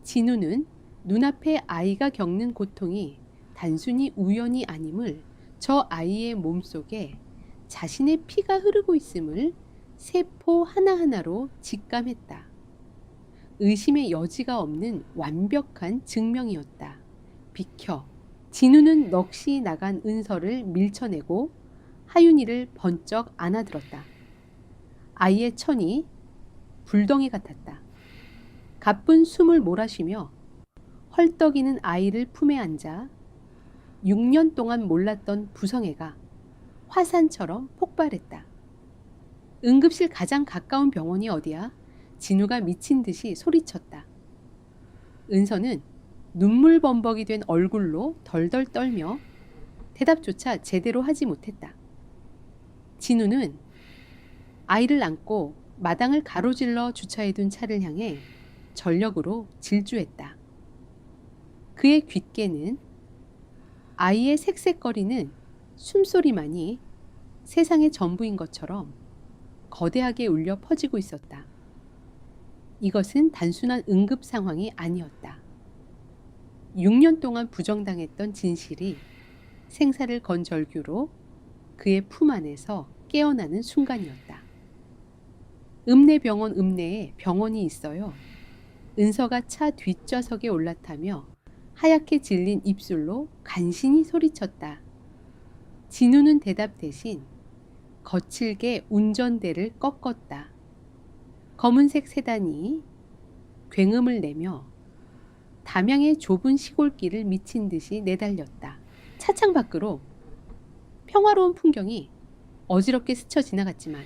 진우는 눈앞에 아이가 겪는 고통이 단순히 우연이 아님을 저 아이의 몸속에 자신의 피가 흐르고 있음을 세포 하나하나로 직감했다. 의심의 여지가 없는 완벽한 증명이었다. 비켜. 진우는 넋이 나간 은서를 밀쳐내고 하윤이를 번쩍 안아들었다. 아이의 천이 불덩이 같았다. 가쁜 숨을 몰아쉬며 헐떡이는 아이를 품에 안자 6년 동안 몰랐던 부성애가 화산처럼 폭발했다. 응급실 가장 가까운 병원이 어디야? 진우가 미친 듯이 소리쳤다. 은서는 눈물 범벅이 된 얼굴로 덜덜 떨며 대답조차 제대로 하지 못했다. 진우는 아이를 안고 마당을 가로질러 주차해둔 차를 향해 전력으로 질주했다. 그의 귓게는 아이의 색색거리는 숨소리만이 세상의 전부인 것처럼 거대하게 울려 퍼지고 있었다. 이것은 단순한 응급 상황이 아니었다. 6년 동안 부정당했던 진실이 생사를 건 절규로 그의 품 안에서 깨어나는 순간이었다. 읍내병원 읍내에 병원이 있어요. 은서가 차 뒷좌석에 올라타며 하얗게 질린 입술로 간신히 소리쳤다. 진우는 대답 대신 거칠게 운전대를 꺾었다. 검은색 세단이 굉음을 내며 담양의 좁은 시골길을 미친 듯이 내달렸다. 차창 밖으로 평화로운 풍경이 어지럽게 스쳐 지나갔지만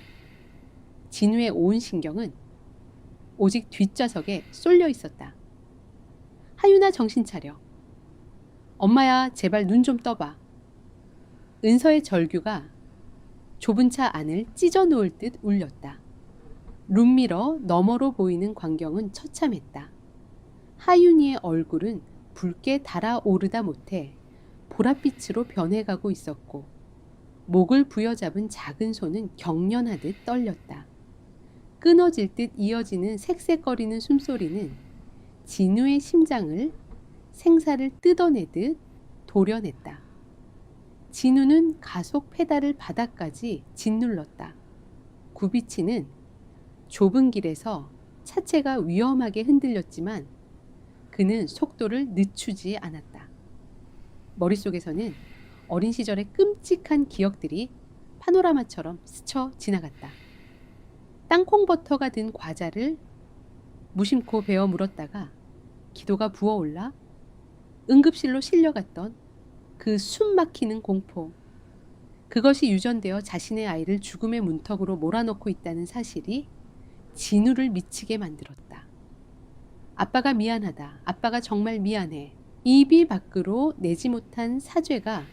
진우의 온 신경은 오직 뒷좌석에 쏠려 있었다. 하윤아, 정신 차려. 엄마야, 제발 눈 좀 떠봐. 은서의 절규가 좁은 차 안을 찢어 놓을 듯 울렸다. 룸미러 너머로 보이는 광경은 처참했다. 하윤이의 얼굴은 붉게 달아오르다 못해 보랏빛으로 변해가고 있었고 목을 부여잡은 작은 손은 경련하듯 떨렸다. 끊어질 듯 이어지는 색색거리는 숨소리는 진우의 심장을 생사를 뜯어내듯 도려냈다. 진우는 가속 페달을 바닥까지 짓눌렀다. 굽이치는 좁은 길에서 차체가 위험하게 흔들렸지만 그는 속도를 늦추지 않았다. 머릿속에서는 어린 시절의 끔찍한 기억들이 파노라마처럼 스쳐 지나갔다. 땅콩버터가 든 과자를 무심코 베어 물었다가 기도가 부어올라 응급실로 실려갔던 그 숨 막히는 공포. 그것이 유전되어 자신의 아이를 죽음의 문턱으로 몰아넣고 있다는 사실이 진우를 미치게 만들었다. 아빠가 미안하다. 아빠가 정말 미안해. 입이 밖으로 내지 못한 사죄가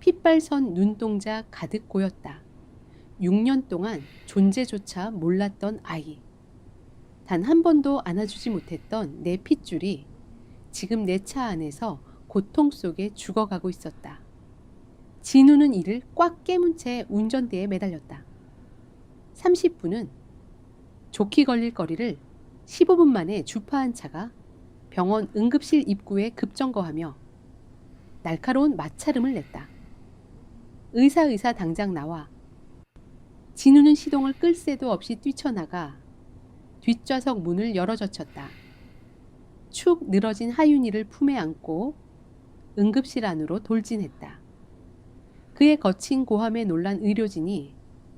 핏발선 눈동자 가득 고였다. 6년 동안 존재조차 몰랐던 아이. 단 한 번도 안아주지 못했던 내 핏줄이 지금 내 차 안에서 고통 속에 죽어가고 있었다. 진우는 이를 꽉 깨문 채 운전대에 매달렸다. 30분은 좋게 걸릴 거리를 15분 만에 주파한 차가 병원 응급실 입구에 급정거하며 날카로운 마찰음을 냈다. 의사 당장 나와. 진우는 시동을 끌 새도 없이 뛰쳐나가 뒷좌석 문을 열어젖혔다. 축 늘어진 하윤이를 품에 안고 응급실 안으로 돌진했다. 그의 거친 고함에 놀란 의료진이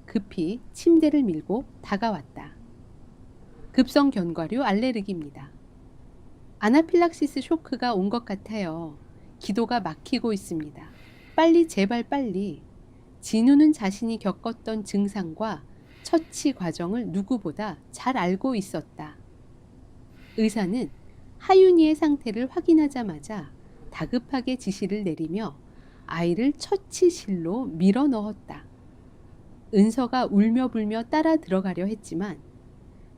급히 침대를 밀고 다가왔다. 급성 견과류 알레르기입니다. 아나필락시스 쇼크가 온 것 같아요. 기도가 막히고 있습니다. 빨리 제발 빨리. 진우는 자신이 겪었던 증상과 처치 과정을 누구보다 잘 알고 있었다. 의사는 하윤이의 상태를 확인하자마자 다급하게 지시를 내리며 아이를 처치실로 밀어 넣었다. 은서가 울며불며 따라 들어가려 했지만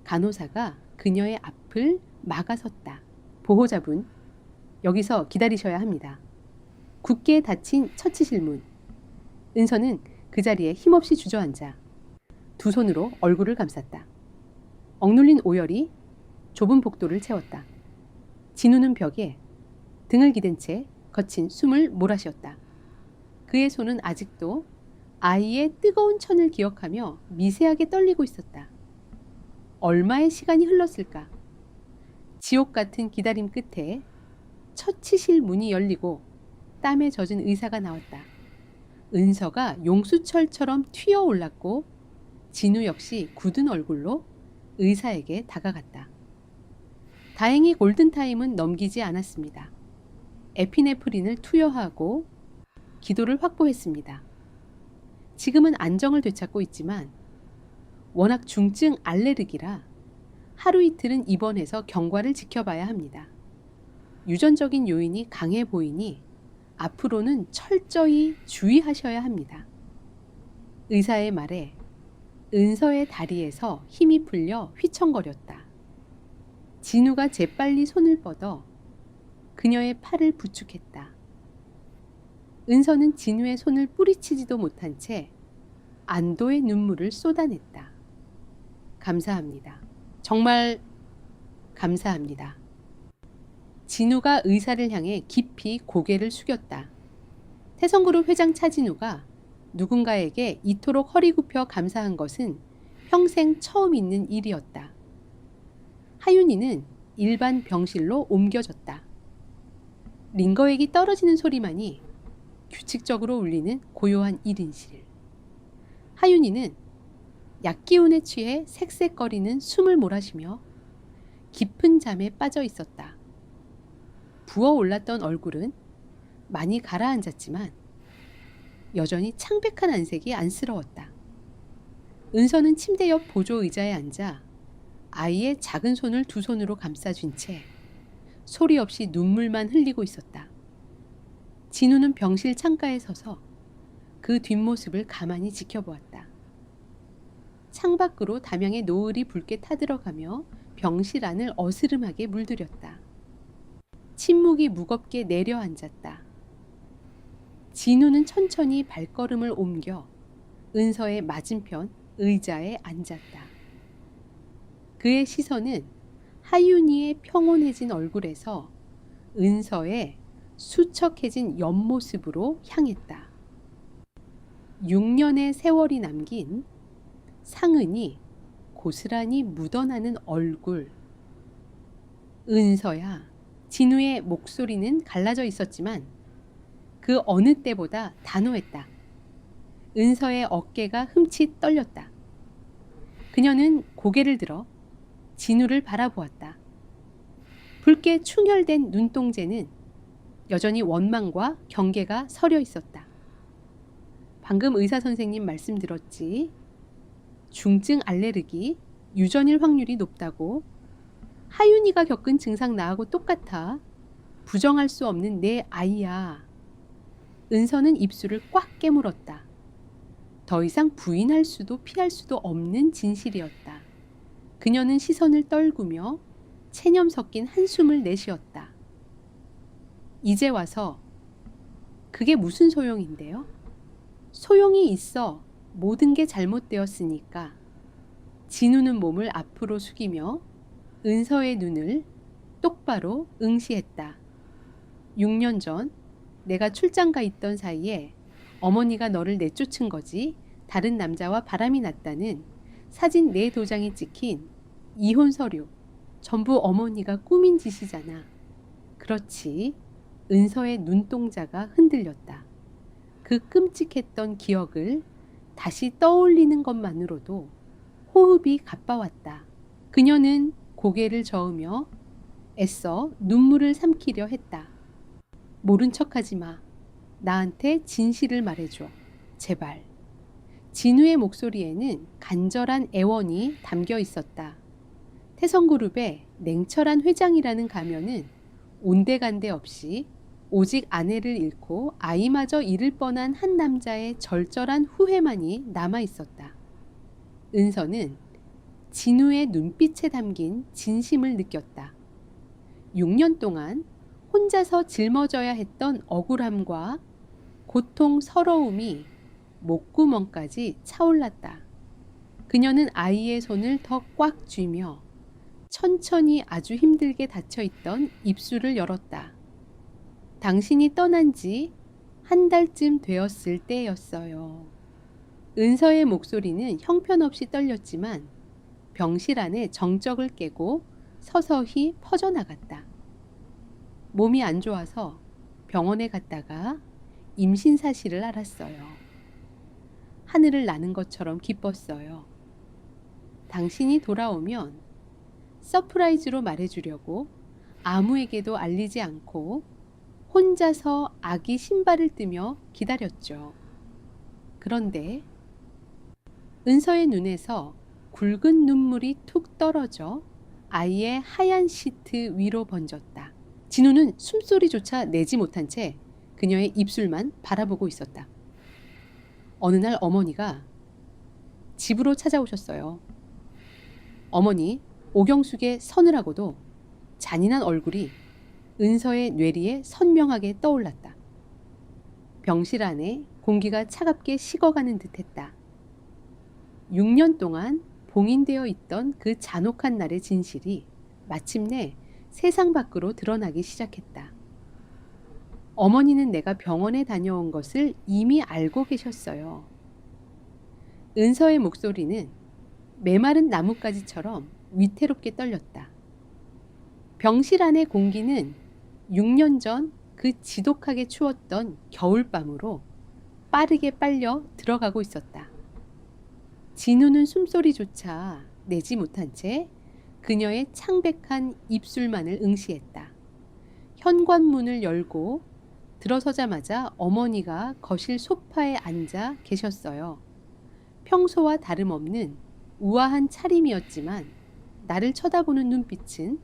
간호사가 그녀의 앞을 막아섰다. 보호자분, 여기서 기다리셔야 합니다. 굳게 닫힌 처치실 문. 은서는 그 자리에 힘없이 주저앉아 두 손으로 얼굴을 감쌌다. 억눌린 오열이 좁은 복도를 채웠다. 진우는 벽에 등을 기댄 채 거친 숨을 몰아쉬었다. 그의 손은 아직도 아이의 뜨거운 천을 기억하며 미세하게 떨리고 있었다. 얼마의 시간이 흘렀을까? 지옥 같은 기다림 끝에 처치실 문이 열리고 땀에 젖은 의사가 나왔다. 은서가 용수철처럼 튀어올랐고 진우 역시 굳은 얼굴로 의사에게 다가갔다. 다행히 골든타임은 넘기지 않았습니다. 에피네프린을 투여하고 기도를 확보했습니다. 지금은 안정을 되찾고 있지만 워낙 중증 알레르기라 하루 이틀은 입원해서 경과를 지켜봐야 합니다. 유전적인 요인이 강해 보이니 앞으로는 철저히 주의하셔야 합니다. 의사의 말에 은서의 다리에서 힘이 풀려 휘청거렸다. 진우가 재빨리 손을 뻗어 그녀의 팔을 부축했다. 은서는 진우의 손을 뿌리치지도 못한 채 안도의 눈물을 쏟아냈다. 감사합니다. 정말 감사합니다. 진우가 의사를 향해 깊이 고개를 숙였다. 태성그룹 회장 차진우가 누군가에게 이토록 허리 굽혀 감사한 것은 평생 처음 있는 일이었다. 하윤이는 일반 병실로 옮겨졌다. 링거액이 떨어지는 소리만이 규칙적으로 울리는 고요한 1인실. 하윤이는 약기운에 취해 색색거리는 숨을 몰아쉬며 깊은 잠에 빠져 있었다. 부어올랐던 얼굴은 많이 가라앉았지만 여전히 창백한 안색이 안쓰러웠다. 은서는 침대 옆 보조 의자에 앉아 아이의 작은 손을 두 손으로 감싸준 채 소리 없이 눈물만 흘리고 있었다. 진우는 병실 창가에 서서 그 뒷모습을 가만히 지켜보았다. 창밖으로 담양의 노을이 붉게 타들어가며 병실 안을 어스름하게 물들였다. 침묵이 무겁게 내려앉았다. 진우는 천천히 발걸음을 옮겨 은서의 맞은편 의자에 앉았다. 그의 시선은 하윤이의 평온해진 얼굴에서 은서의 수척해진 옆모습으로 향했다. 6년의 세월이 남긴 상흔이 고스란히 묻어나는 얼굴. 은서야. 진우의 목소리는 갈라져 있었지만 그 어느 때보다 단호했다. 은서의 어깨가 흠칫 떨렸다. 그녀는 고개를 들어 진우를 바라보았다. 붉게 충혈된 눈동자는 여전히 원망과 경계가 서려 있었다. 방금 의사 선생님 말씀 들었지? 중증 알레르기, 유전일 확률이 높다고. 하윤이가 겪은 증상 나하고 똑같아. 부정할 수 없는 내 아이야. 은서는 입술을 꽉 깨물었다. 더 이상 부인할 수도 피할 수도 없는 진실이었다. 그녀는 시선을 떨구며 체념 섞인 한숨을 내쉬었다. 이제 와서 그게 무슨 소용인데요? 소용이 있어. 모든 게 잘못되었으니까. 진우는 몸을 앞으로 숙이며 은서의 눈을 똑바로 응시했다. 6년 전 내가 출장 가 있던 사이에 어머니가 너를 내쫓은 거지. 다른 남자와 바람이 났다는 사진 4도장이 찍힌 이혼 서류. 전부 어머니가 꾸민 짓이잖아. 그렇지. 은서의 눈동자가 흔들렸다. 그 끔찍했던 기억을 다시 떠올리는 것만으로도 호흡이 가빠왔다. 그녀는 고개를 저으며 애써 눈물을 삼키려 했다. 모른 척하지 마. 나한테 진실을 말해줘. 제발. 진우의 목소리에는 간절한 애원이 담겨 있었다. 태성그룹의 냉철한 회장이라는 가면은 온데간데 없이 오직 아내를 잃고 아이마저 잃을 뻔한 한 남자의 절절한 후회만이 남아 있었다. 은서는 진우의 눈빛에 담긴 진심을 느꼈다. 6년 동안 혼자서 짊어져야 했던 억울함과 고통, 서러움이 목구멍까지 차올랐다. 그녀는 아이의 손을 더 꽉 쥐며 천천히 아주 힘들게 닫혀있던 입술을 열었다. 당신이 떠난 지 한 달쯤 되었을 때였어요. 은서의 목소리는 형편없이 떨렸지만 병실 안에 정적을 깨고 서서히 퍼져나갔다. 몸이 안 좋아서 병원에 갔다가 임신 사실을 알았어요. 하늘을 나는 것처럼 기뻤어요. 당신이 돌아오면 서프라이즈로 말해주려고 아무에게도 알리지 않고 혼자서 아기 신발을 뜨며 기다렸죠. 그런데 은서의 눈에서 굵은 눈물이 툭 떨어져 아이의 하얀 시트 위로 번졌다. 진우는 숨소리조차 내지 못한 채 그녀의 입술만 바라보고 있었다. 어느 날 어머니가 집으로 찾아오셨어요. 어머니 오경숙의 서늘하고도 잔인한 얼굴이 은서의 뇌리에 선명하게 떠올랐다. 병실 안에 공기가 차갑게 식어가는 듯했다. 6년 동안 봉인되어 있던 그 잔혹한 날의 진실이 마침내 세상 밖으로 드러나기 시작했다. 어머니는 내가 병원에 다녀온 것을 이미 알고 계셨어요. 은서의 목소리는 메마른 나뭇가지처럼 위태롭게 떨렸다. 병실 안의 공기는 6년 전 그 지독하게 추웠던 겨울밤으로 빠르게 빨려 들어가고 있었다. 진우는 숨소리조차 내지 못한 채 그녀의 창백한 입술만을 응시했다. 현관문을 열고 들어서자마자 어머니가 거실 소파에 앉아 계셨어요. 평소와 다름없는 우아한 차림이었지만 나를 쳐다보는 눈빛은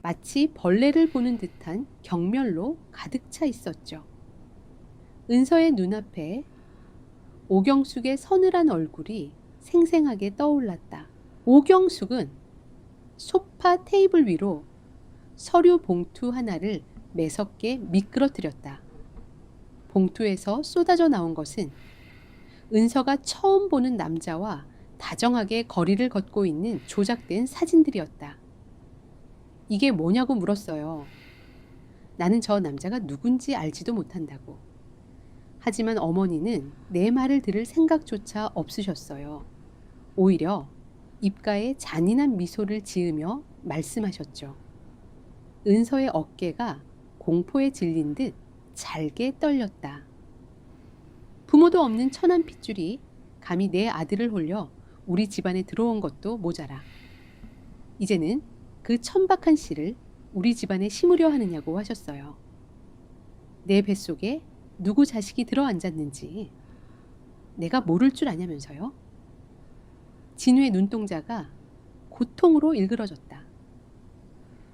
마치 벌레를 보는 듯한 경멸로 가득 차 있었죠. 은서의 눈앞에 오경숙의 서늘한 얼굴이 생생하게 떠올랐다. 오경숙은 소파 테이블 위로 서류 봉투 하나를 매섭게 미끄러뜨렸다. 봉투에서 쏟아져 나온 것은 은서가 처음 보는 남자와 다정하게 거리를 걷고 있는 조작된 사진들이었다. 이게 뭐냐고 물었어요. 나는 저 남자가 누군지 알지도 못한다고. 하지만 어머니는 내 말을 들을 생각조차 없으셨어요. 오히려 입가에 잔인한 미소를 지으며 말씀하셨죠. 은서의 어깨가 공포에 질린 듯 잘게 떨렸다. 부모도 없는 천한 핏줄이 감히 내 아들을 홀려 우리 집안에 들어온 것도 모자라. 이제는 그 천박한 씨를 우리 집안에 심으려 하느냐고 하셨어요. 내 뱃속에 누구 자식이 들어앉았는지 내가 모를 줄 아냐면서요. 진우의 눈동자가 고통으로 일그러졌다.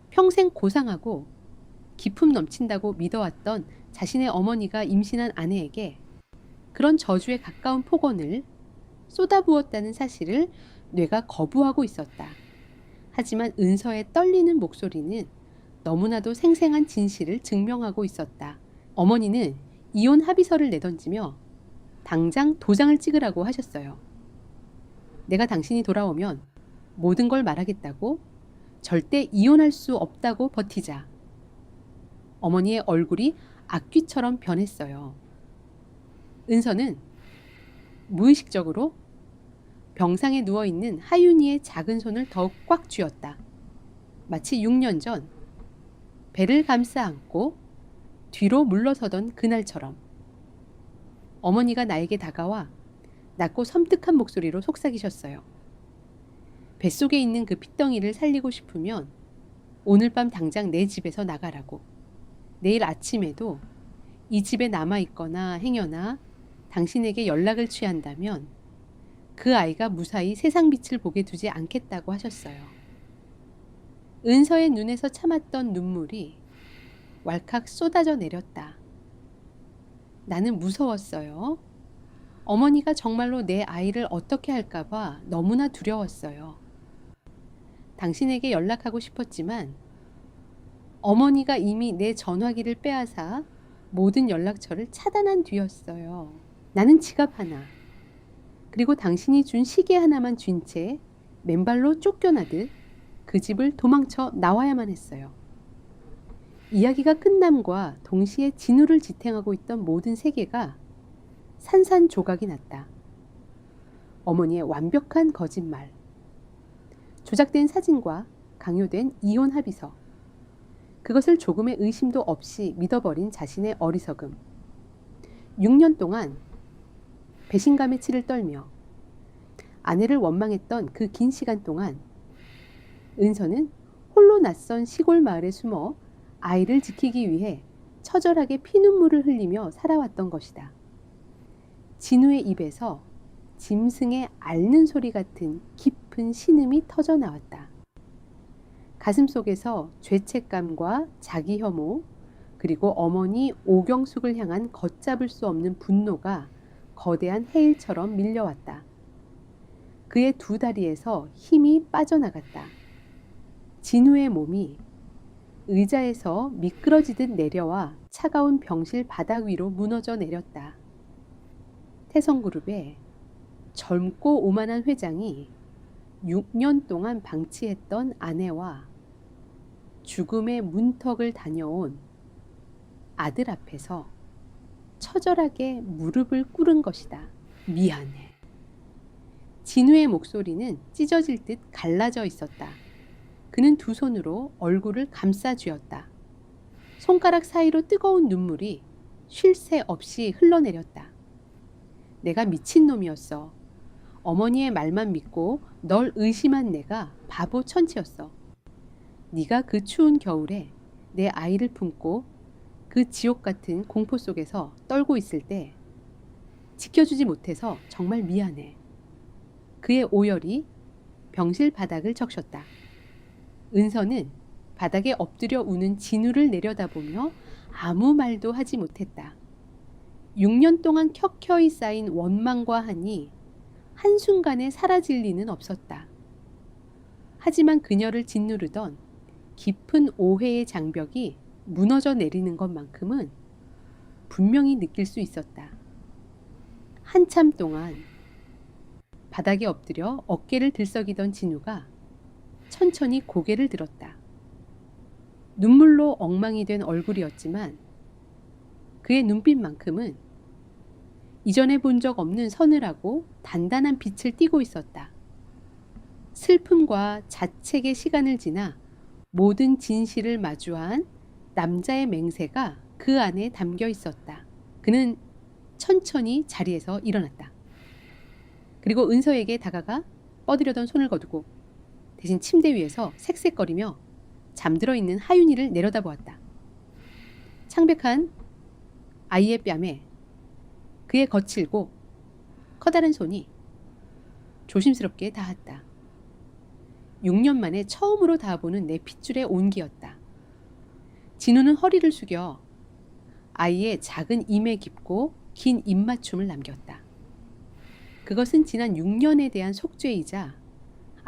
평생 고상하고 기품 넘친다고 믿어왔던 자신의 어머니가 임신한 아내에게 그런 저주에 가까운 폭언을 쏟아부었다는 사실을 뇌가 거부하고 있었다. 하지만 은서의 떨리는 목소리는 너무나도 생생한 진실을 증명하고 있었다. 어머니는 이혼 합의서를 내던지며 당장 도장을 찍으라고 하셨어요. 내가 당신이 돌아오면 모든 걸 말하겠다고, 절대 이혼할 수 없다고 버티자. 어머니의 얼굴이 악귀처럼 변했어요. 은서는 무의식적으로 병상에 누워있는 하윤이의 작은 손을 더욱 꽉 쥐었다. 마치 6년 전 배를 감싸 안고 뒤로 물러서던 그날처럼. 어머니가 나에게 다가와 낮고 섬뜩한 목소리로 속삭이셨어요. 뱃속에 있는 그 핏덩이를 살리고 싶으면 오늘 밤 당장 내 집에서 나가라고. 내일 아침에도 이 집에 남아있거나 행여나 당신에게 연락을 취한다면 그 아이가 무사히 세상 빛을 보게 두지 않겠다고 하셨어요. 은서의 눈에서 참았던 눈물이 왈칵 쏟아져 내렸다. 나는 무서웠어요. 어머니가 정말로 내 아이를 어떻게 할까봐 너무나 두려웠어요. 당신에게 연락하고 싶었지만 어머니가 이미 내 전화기를 빼앗아 모든 연락처를 차단한 뒤였어요. 나는 지갑 하나, 그리고 당신이 준 시계 하나만 쥔 채 맨발로 쫓겨나듯 그 집을 도망쳐 나와야만 했어요. 이야기가 끝남과 동시에 진우를 지탱하고 있던 모든 세계가 산산조각이 났다. 어머니의 완벽한 거짓말, 조작된 사진과 강요된 이혼 합의서, 그것을 조금의 의심도 없이 믿어버린 자신의 어리석음. 6년 동안 배신감에 치를 떨며 아내를 원망했던 그 긴 시간 동안 은서는 홀로 낯선 시골 마을에 숨어 아이를 지키기 위해 처절하게 피눈물을 흘리며 살아왔던 것이다. 진우의 입에서 짐승의 앓는 소리 같은 깊은 신음이 터져 나왔다. 가슴 속에서 죄책감과 자기 혐오, 그리고 어머니 오경숙을 향한 걷잡을 수 없는 분노가 거대한 해일처럼 밀려왔다. 그의 두 다리에서 힘이 빠져나갔다. 진우의 몸이 의자에서 미끄러지듯 내려와 차가운 병실 바닥 위로 무너져 내렸다. 태성그룹의 젊고 오만한 회장이 6년 동안 방치했던 아내와 죽음의 문턱을 다녀온 아들 앞에서 처절하게 무릎을 꿇은 것이다. 미안해. 진우의 목소리는 찢어질 듯 갈라져 있었다. 그는 두 손으로 얼굴을 감싸 쥐었다. 손가락 사이로 뜨거운 눈물이 쉴 새 없이 흘러내렸다. 내가 미친놈이었어. 어머니의 말만 믿고 널 의심한 내가 바보 천치였어. 네가 그 추운 겨울에 내 아이를 품고 그 지옥 같은 공포 속에서 떨고 있을 때 지켜주지 못해서 정말 미안해. 그의 오열이 병실 바닥을 적셨다. 은서는 바닥에 엎드려 우는 진우를 내려다보며 아무 말도 하지 못했다. 6년 동안 켜켜이 쌓인 원망과 한이 한순간에 사라질 리는 없었다. 하지만 그녀를 짓누르던 깊은 오해의 장벽이 무너져 내리는 것만큼은 분명히 느낄 수 있었다. 한참 동안 바닥에 엎드려 어깨를 들썩이던 진우가 천천히 고개를 들었다. 눈물로 엉망이 된 얼굴이었지만 그의 눈빛만큼은 이전에 본 적 없는 서늘하고 단단한 빛을 띠고 있었다. 슬픔과 자책의 시간을 지나 모든 진실을 마주한 남자의 맹세가 그 안에 담겨 있었다. 그는 천천히 자리에서 일어났다. 그리고 은서에게 다가가 뻗으려던 손을 거두고 대신 침대 위에서 색색거리며 잠들어 있는 하윤이를 내려다보았다. 창백한 아이의 뺨에 그의 거칠고 커다란 손이 조심스럽게 닿았다. 6년 만에 처음으로 닿아보는 내 핏줄의 온기였다. 진우는 허리를 숙여 아이의 작은 임에 깊고 긴 입맞춤을 남겼다. 그것은 지난 6년에 대한 속죄이자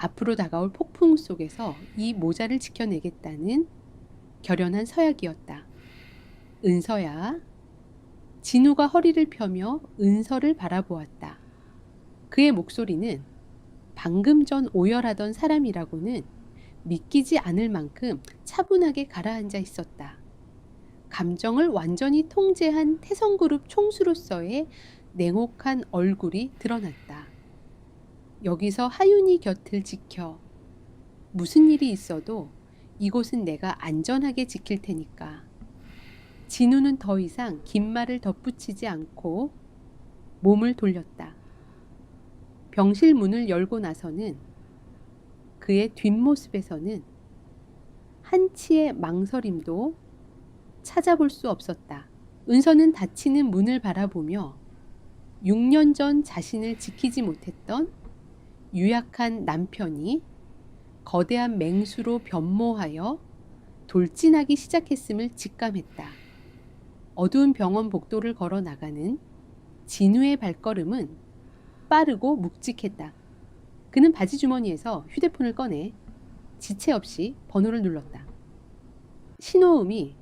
앞으로 다가올 폭풍 속에서 이 모자를 지켜내겠다는 결연한 서약이었다. 은서야. 진우가 허리를 펴며 은서를 바라보았다. 그의 목소리는 방금 전 오열하던 사람이라고는 믿기지 않을 만큼 차분하게 가라앉아 있었다. 감정을 완전히 통제한 태성그룹 총수로서의 냉혹한 얼굴이 드러났다. 여기서 하윤이 곁을 지켜. 무슨 일이 있어도 이곳은 내가 안전하게 지킬 테니까. 진우는 더 이상 긴 말을 덧붙이지 않고 몸을 돌렸다. 병실 문을 열고 나서는 그의 뒷모습에서는 한치의 망설임도 찾아볼 수 없었다. 은서는 닫히는 문을 바라보며 6년 전 자신을 지키지 못했던 유약한 남편이 거대한 맹수로 변모하여 돌진하기 시작했음을 직감했다. 어두운 병원 복도를 걸어 나가는 진우의 발걸음은 빠르고 묵직했다. 그는 바지 주머니에서 휴대폰을 꺼내 지체 없이 번호를 눌렀다. 신호음이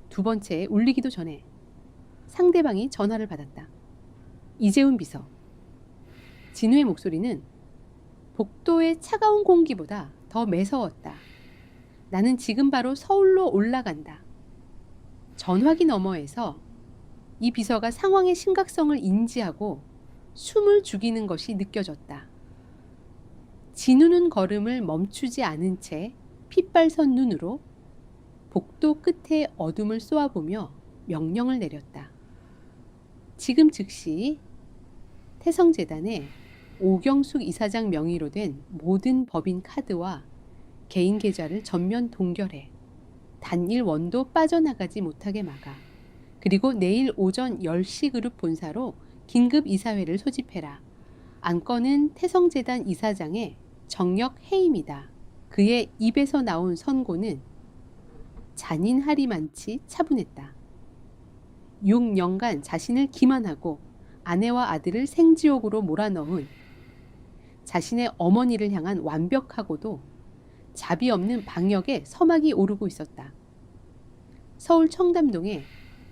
두 번째 울리기도 전에 상대방이 전화를 받았다. 이재훈 비서. 진우의 목소리는 복도의 차가운 공기보다 더 매서웠다. 나는 지금 바로 서울로 올라간다. 전화기 너머에서 이 비서가 상황의 심각성을 인지하고 숨을 죽이는 것이 느껴졌다. 진우는 걸음을 멈추지 않은 채 핏발선 눈으로 복도 끝에 어둠을 쏘아보며 명령을 내렸다. 지금 즉시 태성재단에 오경숙 이사장 명의로 된 모든 법인 카드와 개인 계좌를 전면 동결해 단일 원도 빠져나가지 못하게 막아. 그리고 내일 오전 10시 그룹 본사로 긴급 이사회를 소집해라. 안건은 태성재단 이사장의 정력 해임이다. 그의 입에서 나온 선고는 잔인하리만치 차분했다. 6년간 자신을 기만하고 아내와 아들을 생지옥으로 몰아넣은 자신의 어머니를 향한 완벽하고도 자비 없는 방역에 서막이 오르고 있었다. 서울 청담동의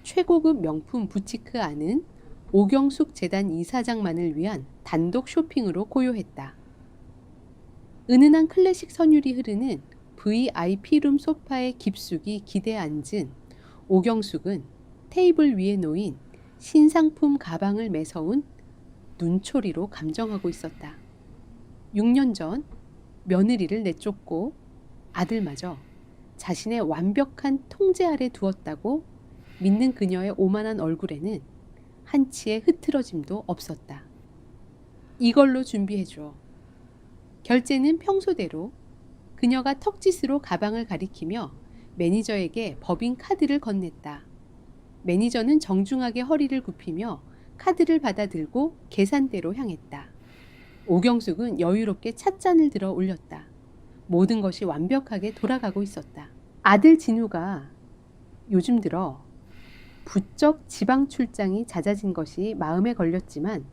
최고급 명품 부티크 안은 오경숙 재단 이사장만을 위한 단독 쇼핑으로 고요했다. 은은한 클래식 선율이 흐르는 VIP룸 소파에 깊숙이 기대 앉은 오경숙은 테이블 위에 놓인 신상품 가방을 매서운 눈초리로 감정하고 있었다. 6년 전 며느리를 내쫓고 아들마저 자신의 완벽한 통제 아래 두었다고 믿는 그녀의 오만한 얼굴에는 한치의 흐트러짐도 없었다. 이걸로 준비해줘. 결제는 평소대로. 그녀가 턱짓으로 가방을 가리키며 매니저에게 법인 카드를 건넸다. 매니저는 정중하게 허리를 굽히며 카드를 받아들고 계산대로 향했다. 오경숙은 여유롭게 찻잔을 들어 올렸다. 모든 것이 완벽하게 돌아가고 있었다. 아들 진우가 요즘 들어 부쩍 지방 출장이 잦아진 것이 마음에 걸렸지만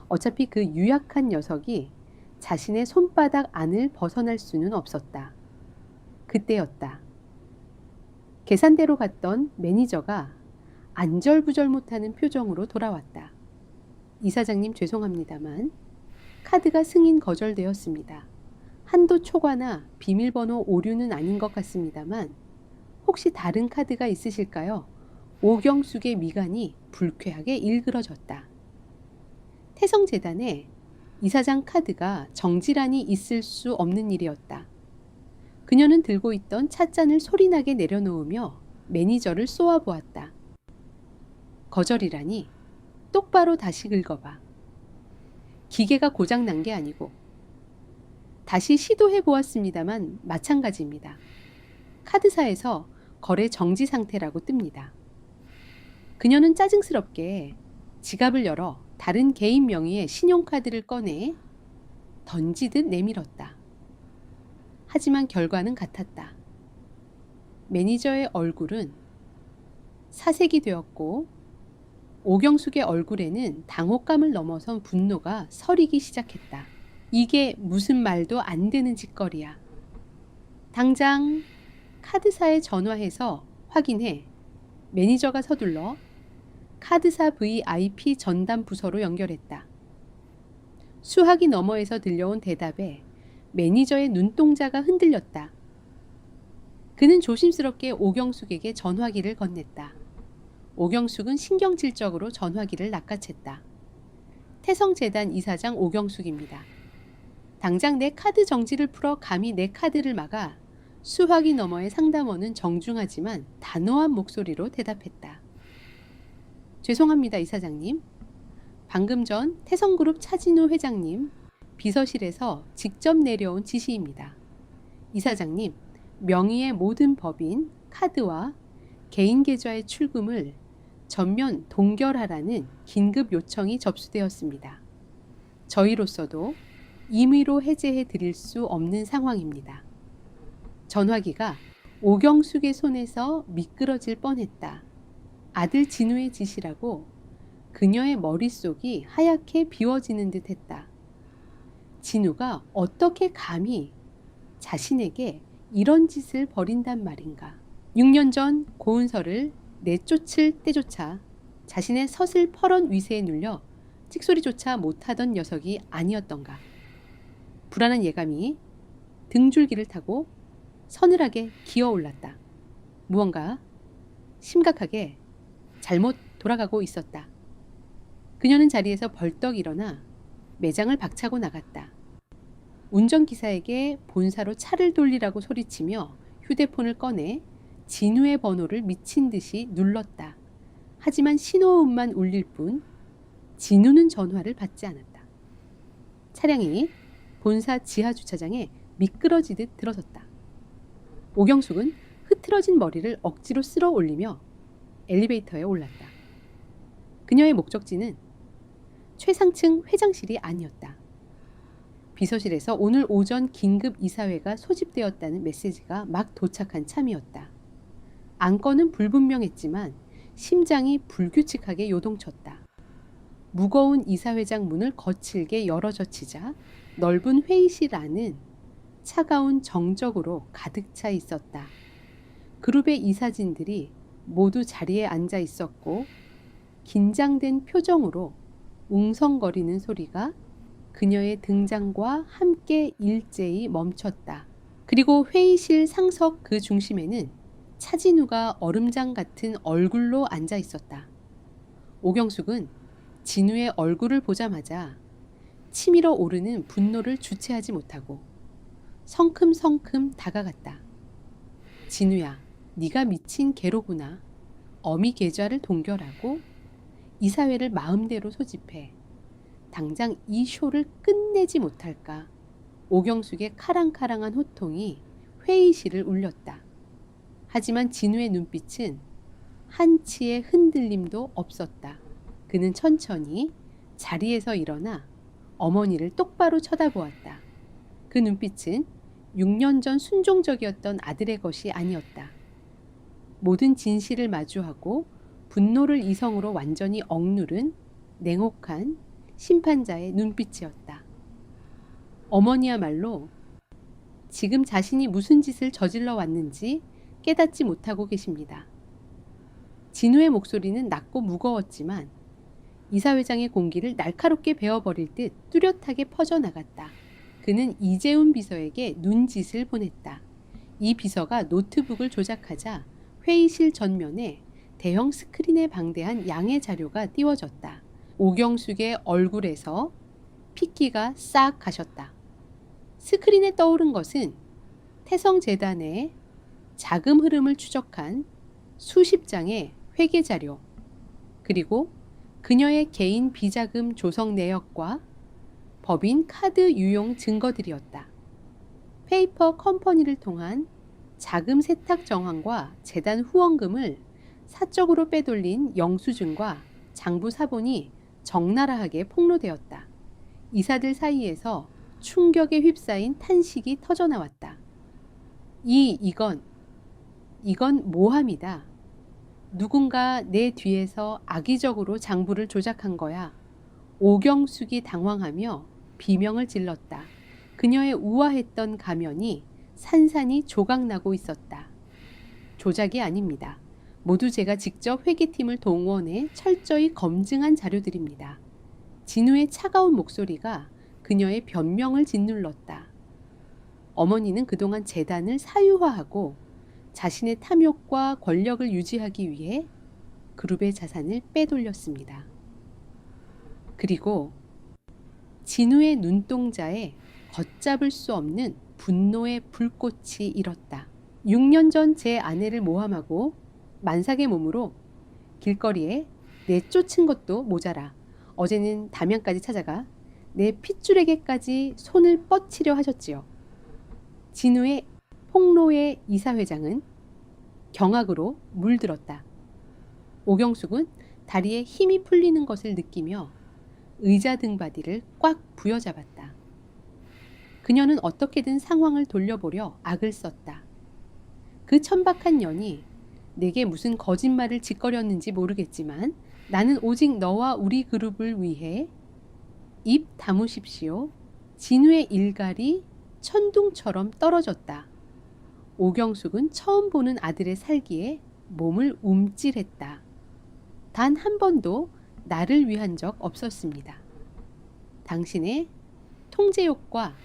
어차피 그 유약한 녀석이 자신의 손바닥 안을 벗어날 수는 없었다. 그때였다. 계산대로 갔던 매니저가 안절부절 못하는 표정으로 돌아왔다. 이사장님 죄송합니다만 카드가 승인 거절되었습니다. 한도 초과나 비밀번호 오류는 아닌 것 같습니다만 혹시 다른 카드가 있으실까요? 오경숙의 미간이 불쾌하게 일그러졌다. 태성재단에 이사장 카드가 정지란이 있을 수 없는 일이었다. 그녀는 들고 있던 찻잔을 소리나게 내려놓으며 매니저를 쏘아보았다. 거절이라니 똑바로 다시 긁어봐. 기계가 고장난 게 아니고. 다시 시도해 보았습니다만 마찬가지입니다. 카드사에서 거래 정지 상태라고 뜹니다. 그녀는 짜증스럽게 지갑을 열어 다른 개인 명의의 신용카드를 꺼내 던지듯 내밀었다. 하지만 결과는 같았다. 매니저의 얼굴은 사색이 되었고 오경숙의 얼굴에는 당혹감을 넘어선 분노가 서리기 시작했다. 이게 무슨 말도 안 되는 짓거리야. 당장 카드사에 전화해서 확인해. 매니저가 서둘러 카드사 VIP 전담 부서로 연결했다. 수화기 너머에서 들려온 대답에 매니저의 눈동자가 흔들렸다. 그는 조심스럽게 오경숙에게 전화기를 건넸다. 오경숙은 신경질적으로 전화기를 낚아챘다. 태성재단 이사장 오경숙입니다. 당장 내 카드 정지를 풀어 감히 내 카드를 막아. 수화기 너머의 상담원은 정중하지만 단호한 목소리로 대답했다. 죄송합니다, 이사장님. 방금 전 태성그룹 차진우 회장님 비서실에서 직접 내려온 지시입니다. 이사장님, 명의의 모든 법인, 카드와 개인 계좌의 출금을 전면 동결하라는 긴급 요청이 접수되었습니다. 저희로서도 임의로 해제해 드릴 수 없는 상황입니다. 전화기가 오경숙의 손에서 미끄러질 뻔했다. 아들 진우의 지시라고 그녀의 머릿속이 하얗게 비워지는 듯 했다. 진우가 어떻게 감히 자신에게 이런 짓을 벌인단 말인가. 6년 전 고은서를 내쫓을 때조차 자신의 서슬퍼런 위세에 눌려 찍소리조차 못하던 녀석이 아니었던가. 불안한 예감이 등줄기를 타고 서늘하게 기어올랐다. 무언가 심각하게 잘못 돌아가고 있었다. 그녀는 자리에서 벌떡 일어나 매장을 박차고 나갔다. 운전기사에게 본사로 차를 돌리라고 소리치며 휴대폰을 꺼내 진우의 번호를 미친 듯이 눌렀다. 하지만 신호음만 울릴 뿐 진우는 전화를 받지 않았다. 차량이 본사 지하주차장에 미끄러지듯 들어섰다. 오경숙은 흐트러진 머리를 억지로 쓸어 올리며 엘리베이터에 올랐다. 그녀의 목적지는 최상층 회장실이 아니었다. 비서실에서 오늘 오전 긴급 이사회가 소집되었다는 메시지가 막 도착한 참이었다. 안건은 불분명했지만 심장이 불규칙하게 요동쳤다. 무거운 이사회장 문을 거칠게 열어젖히자 넓은 회의실 안은 차가운 정적으로 가득 차 있었다. 그룹의 이사진들이 모두 자리에 앉아 있었고 긴장된 표정으로 웅성거리는 소리가 그녀의 등장과 함께 일제히 멈췄다. 그리고 회의실 상석 그 중심에는 차진우가 얼음장 같은 얼굴로 앉아 있었다. 오경숙은 진우의 얼굴을 보자마자 치밀어 오르는 분노를 주체하지 못하고 성큼성큼 다가갔다. 진우야, 네가 미친 개로구나. 어미 계좌를 동결하고 이사회를 마음대로 소집해. 당장 이 쇼를 끝내지 못할까. 오경숙의 카랑카랑한 호통이 회의실을 울렸다. 하지만 진우의 눈빛은 한치의 흔들림도 없었다. 그는 천천히 자리에서 일어나 어머니를 똑바로 쳐다보았다. 그 눈빛은 6년 전 순종적이었던 아들의 것이 아니었다. 모든 진실을 마주하고 분노를 이성으로 완전히 억누른 냉혹한 심판자의 눈빛이었다. 어머니야말로 지금 자신이 무슨 짓을 저질러 왔는지 깨닫지 못하고 계십니다. 진우의 목소리는 낮고 무거웠지만 이사회장의 공기를 날카롭게 베어버릴 듯 뚜렷하게 퍼져나갔다. 그는 이재훈 비서에게 눈짓을 보냈다. 이 비서가 노트북을 조작하자 회의실 전면에 대형 스크린에 방대한 양의 자료가 띄워졌다. 오경숙의 얼굴에서 핏기가 싹 가셨다. 스크린에 떠오른 것은 태성재단의 자금 흐름을 추적한 수십 장의 회계 자료, 그리고 그녀의 개인 비자금 조성 내역과 법인 카드 유용 증거들이었다. 페이퍼 컴퍼니를 통한 자금 세탁 정황과 재단 후원금을 사적으로 빼돌린 영수증과 장부 사본이 적나라하게 폭로되었다. 이사들 사이에서 충격에 휩싸인 탄식이 터져나왔다. 이건 모함이다. 누군가 내 뒤에서 악의적으로 장부를 조작한 거야. 오경숙이 당황하며 비명을 질렀다. 그녀의 우아했던 가면이 산산이 조각나고 있었다. 조작이 아닙니다. 모두 제가 직접 회계팀을 동원해 철저히 검증한 자료들입니다. 진우의 차가운 목소리가 그녀의 변명을 짓눌렀다. 어머니는 그동안 재단을 사유화하고 자신의 탐욕과 권력을 유지하기 위해 그룹의 자산을 빼돌렸습니다. 그리고 진우의 눈동자에 걷잡을 수 없는 분노의 불꽃이 일었다. 6년 전 제 아내를 모함하고 만삭의 몸으로 길거리에 내쫓은 것도 모자라 어제는 담양까지 찾아가 내 핏줄에게까지 손을 뻗치려 하셨지요. 진우의 폭로의 이사회장은 경악으로 물들었다. 오경숙은 다리에 힘이 풀리는 것을 느끼며 의자 등받이를 꽉 부여잡았다. 그녀는 어떻게든 상황을 돌려보려 악을 썼다. 그 천박한 년이 내게 무슨 거짓말을 짓거렸는지 모르겠지만 나는 오직 너와 우리 그룹을 위해 입 다무십시오. 진우의 일갈이 천둥처럼 떨어졌다. 오경숙은 처음 보는 아들의 살기에 몸을 움찔했다. 단 한 번도 나를 위한 적 없었습니다. 당신의 통제욕과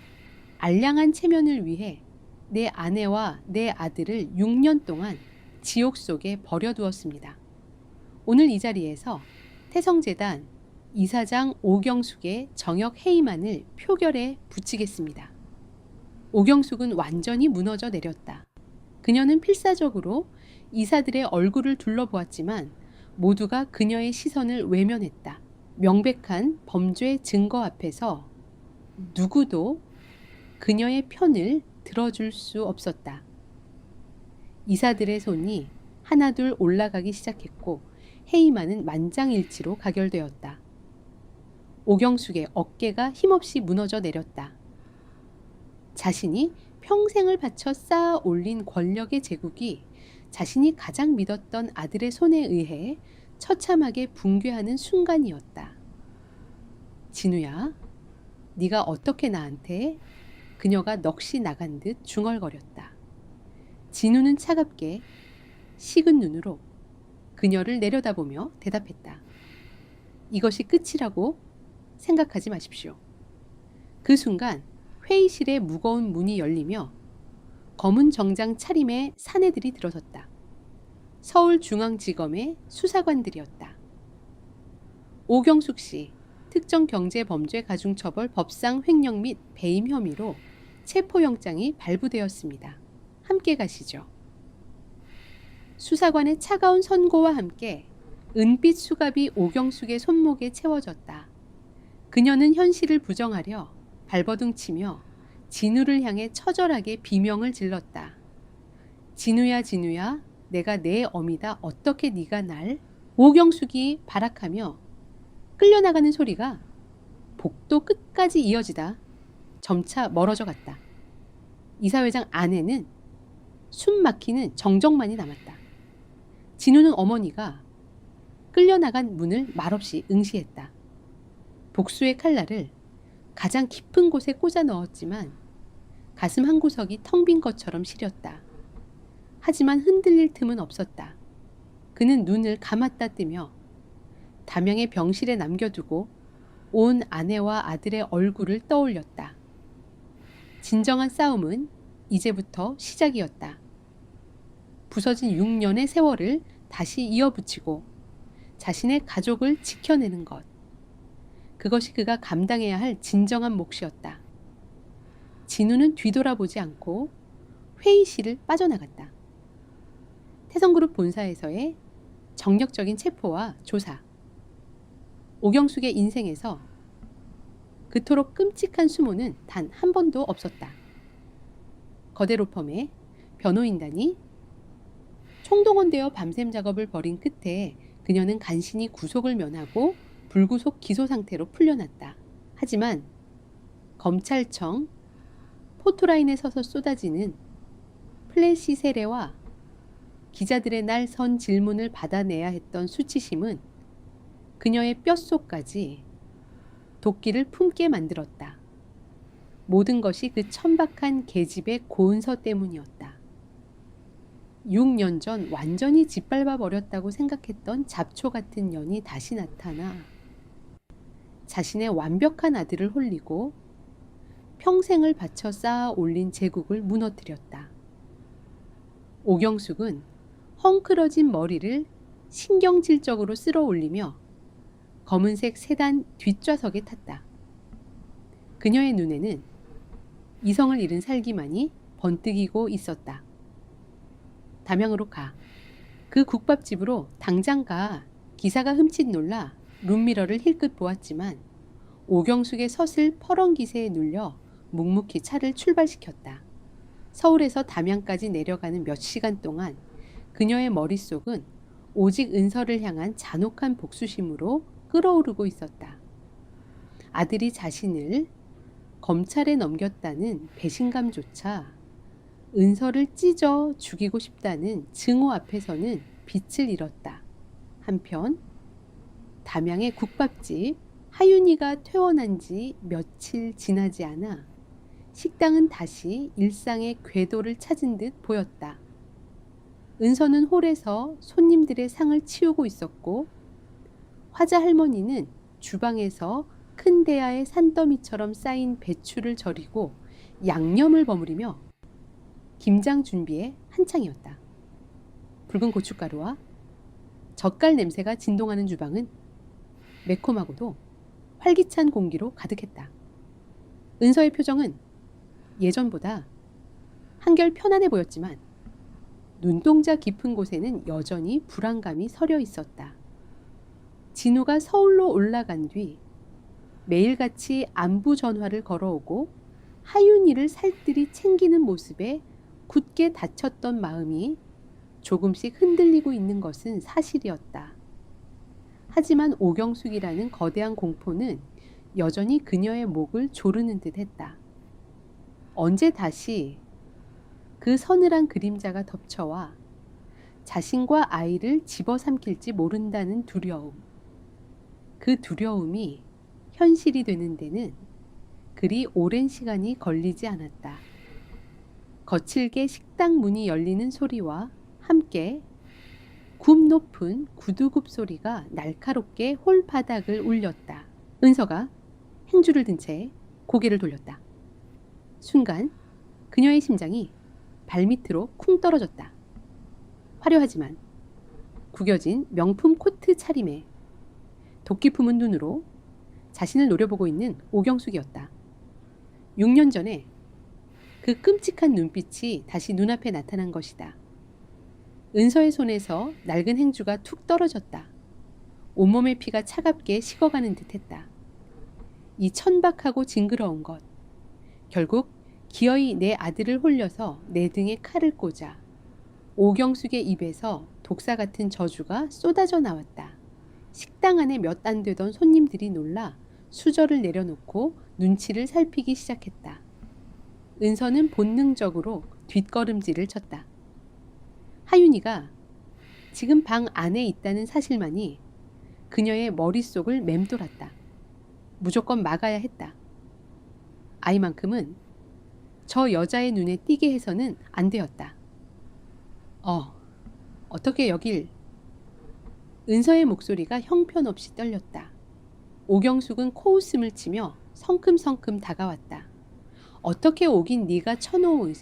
알량한 체면을 위해 내 아내와 내 아들을 6년 동안 지옥 속에 버려두었습니다. 오늘 이 자리에서 태성재단 이사장 오경숙의 정역 해임안을 표결에 붙이겠습니다. 오경숙은 완전히 무너져 내렸다. 그녀는 필사적으로 이사들의 얼굴을 둘러보았지만 모두가 그녀의 시선을 외면했다. 명백한 범죄 증거 앞에서 누구도 그녀의 편을 들어줄 수 없었다. 이사들의 손이 하나둘 올라가기 시작했고 해임안은 만장일치로 가결되었다. 오경숙의 어깨가 힘없이 무너져 내렸다. 자신이 평생을 바쳐 쌓아 올린 권력의 제국이 자신이 가장 믿었던 아들의 손에 의해 처참하게 붕괴하는 순간이었다. 진우야, 네가 어떻게 나한테? 그녀가 넋이 나간 듯 중얼거렸다. 진우는 차갑게 식은 눈으로 그녀를 내려다보며 대답했다. 이것이 끝이라고 생각하지 마십시오. 그 순간 회의실의 무거운 문이 열리며 검은 정장 차림의 사내들이 들어섰다. 서울중앙지검의 수사관들이었다. 오경숙 씨, 특정경제범죄 가중처벌 법상 횡령 및 배임 혐의로 체포영장이 발부되었습니다. 함께 가시죠. 수사관의 차가운 선고와 함께 은빛 수갑이 오경숙의 손목에 채워졌다. 그녀는 현실을 부정하려 발버둥치며 진우를 향해 처절하게 비명을 질렀다. 진우야 진우야, 내가 내 어미다. 어떻게 네가 날? 오경숙이 발악하며 끌려나가는 소리가 복도 끝까지 이어지다 점차 멀어져 갔다. 이사회장 아내는 숨 막히는 정적만이 남았다. 진우는 어머니가 끌려나간 문을 말없이 응시했다. 복수의 칼날을 가장 깊은 곳에 꽂아 넣었지만 가슴 한 구석이 텅 빈 것처럼 시렸다. 하지만 흔들릴 틈은 없었다. 그는 눈을 감았다 뜨며 담양의 병실에 남겨두고 온 아내와 아들의 얼굴을 떠올렸다. 진정한 싸움은 이제부터 시작이었다. 부서진 6년의 세월을 다시 이어붙이고 자신의 가족을 지켜내는 것. 그것이 그가 감당해야 할 진정한 몫이었다. 진우는 뒤돌아보지 않고 회의실을 빠져나갔다. 태성그룹 본사에서의 정력적인 체포와 조사. 오경숙의 인생에서 그토록 끔찍한 수모는 단 한 번도 없었다. 거대 로펌의 변호인단이 총동원되어 밤샘 작업을 벌인 끝에 그녀는 간신히 구속을 면하고 불구속 기소 상태로 풀려났다. 하지만 검찰청 포토라인에 서서 쏟아지는 플래시 세례와 기자들의 날선 질문을 받아내야 했던 수치심은 그녀의 뼛속까지 도끼를 품게 만들었다. 모든 것이 그 천박한 계집의 고은서 때문이었다. 6년 전 완전히 짓밟아 버렸다고 생각했던 잡초 같은 년이 다시 나타나 자신의 완벽한 아들을 홀리고 평생을 바쳐 쌓아 올린 제국을 무너뜨렸다. 오경숙은 헝클어진 머리를 신경질적으로 쓸어 올리며 검은색 세단 뒷좌석에 탔다. 그녀의 눈에는 이성을 잃은 살기만이 번뜩이고 있었다. 담양으로 가. 그 국밥집으로 당장 가. 기사가 흠칫 놀라 룸미러를 힐끗 보았지만 오경숙의 서슬 퍼런 기세에 눌려 묵묵히 차를 출발시켰다. 서울에서 담양까지 내려가는 몇 시간 동안 그녀의 머릿속은 오직 은서를 향한 잔혹한 복수심으로 끓어오르고 있었다. 아들이 자신을 검찰에 넘겼다는 배신감조차 은서를 찢어 죽이고 싶다는 증오 앞에서는 빛을 잃었다. 한편 담양의 국밥집 하윤이가 퇴원한 지 며칠 지나지 않아 식당은 다시 일상의 궤도를 찾은 듯 보였다. 은서는 홀에서 손님들의 상을 치우고 있었고 화자 할머니는 주방에서 큰 대야의 산더미처럼 쌓인 배추를 절이고 양념을 버무리며 김장 준비에 한창이었다. 붉은 고춧가루와 젓갈 냄새가 진동하는 주방은 매콤하고도 활기찬 공기로 가득했다. 은서의 표정은 예전보다 한결 편안해 보였지만 눈동자 깊은 곳에는 여전히 불안감이 서려 있었다. 진우가 서울로 올라간 뒤 매일같이 안부 전화를 걸어오고 하윤이를 살뜰히 챙기는 모습에 굳게 닫혔던 마음이 조금씩 흔들리고 있는 것은 사실이었다. 하지만 오경숙이라는 거대한 공포는 여전히 그녀의 목을 조르는 듯 했다. 언제 다시 그 서늘한 그림자가 덮쳐와 자신과 아이를 집어삼킬지 모른다는 두려움. 그 두려움이 현실이 되는 데는 그리 오랜 시간이 걸리지 않았다. 거칠게 식당 문이 열리는 소리와 함께 굽 높은 구두굽 소리가 날카롭게 홀 바닥을 울렸다. 은서가 행주를 든 채 고개를 돌렸다. 순간 그녀의 심장이 발밑으로 쿵 떨어졌다. 화려하지만 구겨진 명품 코트 차림에 도끼 품은 눈으로 자신을 노려보고 있는 오경숙이었다. 6년 전에 그 끔찍한 눈빛이 다시 눈앞에 나타난 것이다. 은서의 손에서 낡은 행주가 툭 떨어졌다. 온몸의 피가 차갑게 식어가는 듯했다. 이 천박하고 징그러운 것. 결국 기어이 내 아들을 홀려서 내 등에 칼을 꽂아 오경숙의 입에서 독사 같은 저주가 쏟아져 나왔다. 식당 안에 몇 안 되던 손님들이 놀라 수저를 내려놓고 눈치를 살피기 시작했다. 은서는 본능적으로 뒷걸음질을 쳤다. 하윤이가 지금 방 안에 있다는 사실만이 그녀의 머릿속을 맴돌았다. 무조건 막아야 했다. 아이만큼은 저 여자의 눈에 띄게 해서는 안 되었다. 어떻게 여길... 은서의 목소리가 형편없이 떨렸다. 오경숙은 코웃음을 치며 성큼성큼 다가왔다. 어떻게 오긴 네가 쳐놓은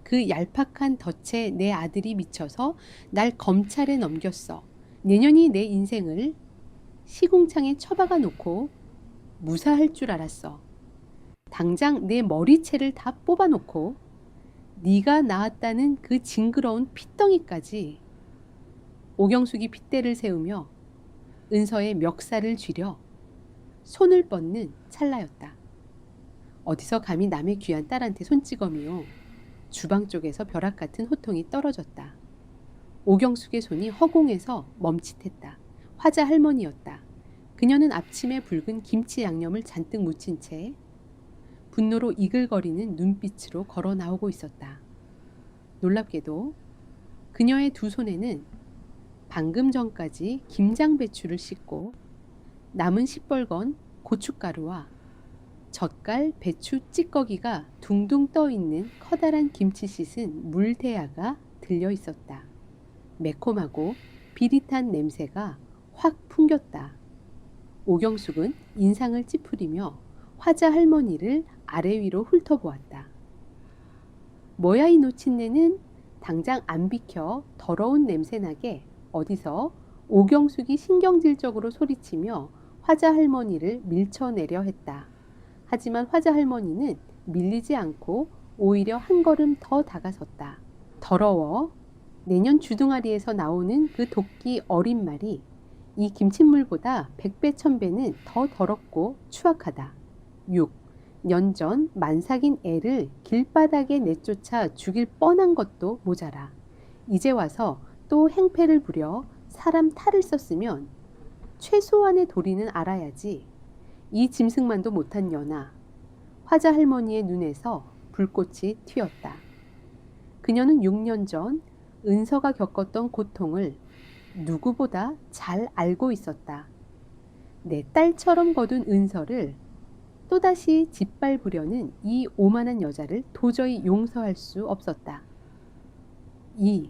그 얄팍한 덫에 내 아들이 미쳐서 날 검찰에 넘겼어. 내년이 내 인생을 시궁창에 처박아 놓고 무사할 줄 알았어. 당장 내 머리채를 다 뽑아놓고 네가 낳았다는 그 징그러운 핏덩이까지. 오경숙이 핏대를 세우며 은서의 멱살을 쥐려 손을 뻗는 찰나였다. 어디서 감히 남의 귀한 딸한테 손찌검이요. 주방 쪽에서 벼락 같은 호통이 떨어졌다. 오경숙의 손이 허공에서 멈칫했다. 화자 할머니였다. 그녀는 앞치마에 붉은 김치 양념을 잔뜩 묻힌 채 분노로 이글거리는 눈빛으로 걸어 나오고 있었다. 놀랍게도 그녀의 두 손에는 방금 전까지 김장 배추를 씻고 남은 시뻘건 고춧가루와 젓갈, 배추, 찌꺼기가 둥둥 떠있는 커다란 김치 씻은 물대야가 들려 있었다. 매콤하고 비릿한 냄새가 확 풍겼다. 오경숙은 인상을 찌푸리며 화자 할머니를 아래 위로 훑어보았다. 뭐야 이 노친네는 당장 안 비켜 더러운 냄새나게 어디서 오경숙이 신경질적으로 소리치며 화자 할머니를 밀쳐내려 했다. 하지만 화자 할머니는 밀리지 않고 오히려 한 걸음 더 다가섰다. 더러워. 내년 주둥아리에서 나오는 그 도끼 어린 말이 이 김칫물보다 100배 1000배는 더 더럽고 추악하다. 6. 년 전 만삭인 애를 길바닥에 내쫓아 죽일 뻔한 것도 모자라. 이제 와서 또 행패를 부려 사람 탈을 썼으면 최소한의 도리는 알아야지. 이 짐승만도 못한 년아. 화자 할머니의 눈에서 불꽃이 튀었다. 그녀는 6년 전 은서가 겪었던 고통을 누구보다 잘 알고 있었다. 내 딸처럼 거둔 은서를 또다시 짓밟으려는 이 오만한 여자를 도저히 용서할 수 없었다. 이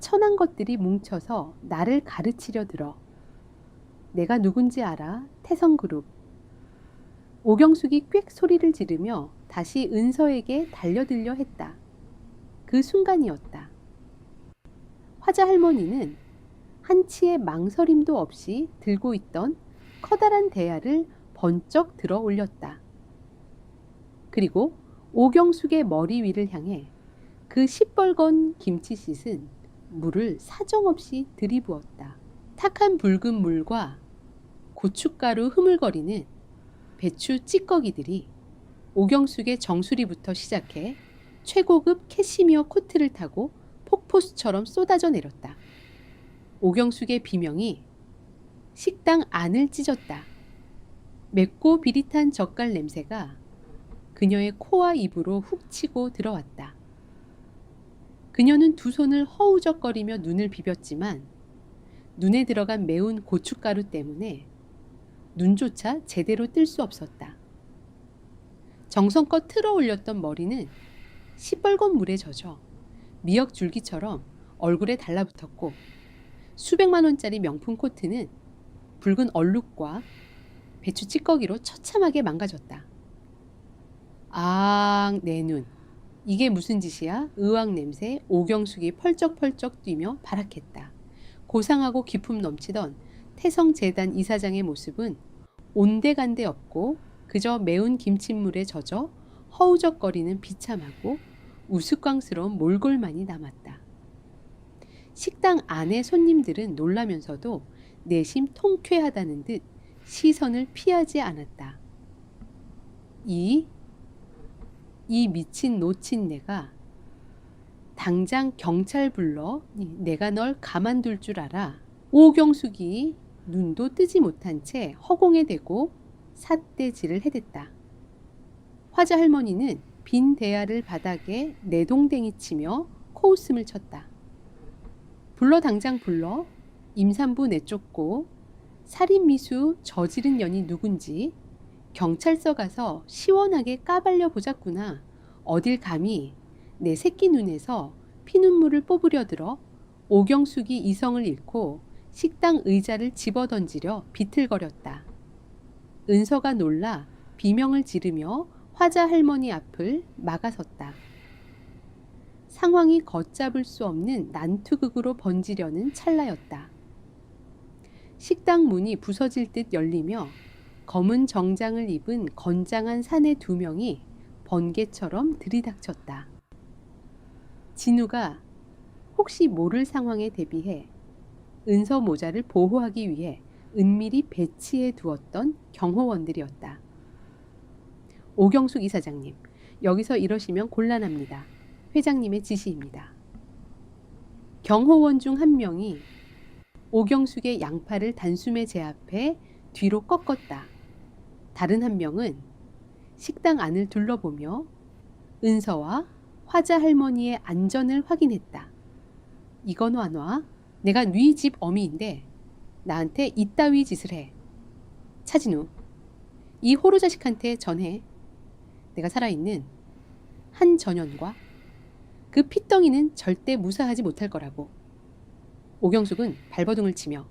천한 것들이 뭉쳐서 나를 가르치려 들어. 내가 누군지 알아? 태성그룹. 오경숙이 꽥 소리를 지르며 다시 은서에게 달려들려 했다. 그 순간이었다. 화자 할머니는 한치의 망설임도 없이 들고 있던 커다란 대야를 번쩍 들어 올렸다. 그리고 오경숙의 머리 위를 향해 그 시뻘건 김치씻은 물을 사정없이 들이부었다. 탁한 붉은 물과 고춧가루 흐물거리는 배추 찌꺼기들이 오경숙의 정수리부터 시작해 최고급 캐시미어 코트를 타고 폭포수처럼 쏟아져 내렸다. 오경숙의 비명이 식당 안을 찢었다. 맵고 비릿한 젓갈 냄새가 그녀의 코와 입으로 훅 치고 들어왔다. 그녀는 두 손을 허우적거리며 눈을 비볐지만 눈에 들어간 매운 고춧가루 때문에 눈조차 제대로 뜰 수 없었다. 정성껏 틀어 올렸던 머리는 시뻘건 물에 젖어 미역 줄기처럼 얼굴에 달라붙었고 수백만 원짜리 명품 코트는 붉은 얼룩과 배추 찌꺼기로 처참하게 망가졌다. 아, 내 눈. 이게 무슨 짓이야? 의왕 냄새. 오경숙이 펄쩍펄쩍 뛰며 발악했다. 고상하고 기품 넘치던 태성재단 이사장의 모습은 온데간데 없고 그저 매운 김칫물에 젖어 허우적거리는 비참하고 우스꽝스러운 몰골만이 남았다. 식당 안의 손님들은 놀라면서도 내심 통쾌하다는 듯 시선을 피하지 않았다. 이 미친 노친네가 당장 경찰 불러 내가 널 가만둘 줄 알아. 오경숙이 눈도 뜨지 못한 채 허공에 대고 삿대질을 해댔다. 화자 할머니는 빈 대야를 바닥에 내동댕이 치며 코웃음을 쳤다. 불러 당장 불러. 임산부 내쫓고 살인미수 저지른 년이 누군지 경찰서 가서 시원하게 까발려 보자꾸나. 어딜 감히 내 새끼 눈에서 피눈물을 뽑으려 들어 오경숙이 이성을 잃고 식당 의자를 집어던지려 비틀거렸다. 은서가 놀라 비명을 지르며 화자 할머니 앞을 막아섰다. 상황이 걷잡을 수 없는 난투극으로 번지려는 찰나였다. 식당 문이 부서질 듯 열리며 검은 정장을 입은 건장한 사내 2명이 번개처럼 들이닥쳤다. 진우가 혹시 모를 상황에 대비해 은서 모자를 보호하기 위해 은밀히 배치해 두었던 경호원들이었다. 오경숙 이사장님, 여기서 이러시면 곤란합니다. 회장님의 지시입니다. 경호원 중 한 명이 오경숙의 양팔을 단숨에 제압해 뒤로 꺾었다. 다른 한 명은 식당 안을 둘러보며 은서와 화자 할머니의 안전을 확인했다. 이건 와놔. 내가 네 집 어미인데 나한테 이따위 짓을 해. 차진우, 이 호로 자식한테 전해. 내가 살아있는 한전현과 그 핏덩이는 절대 무사하지 못할 거라고. 오경숙은 발버둥을 치며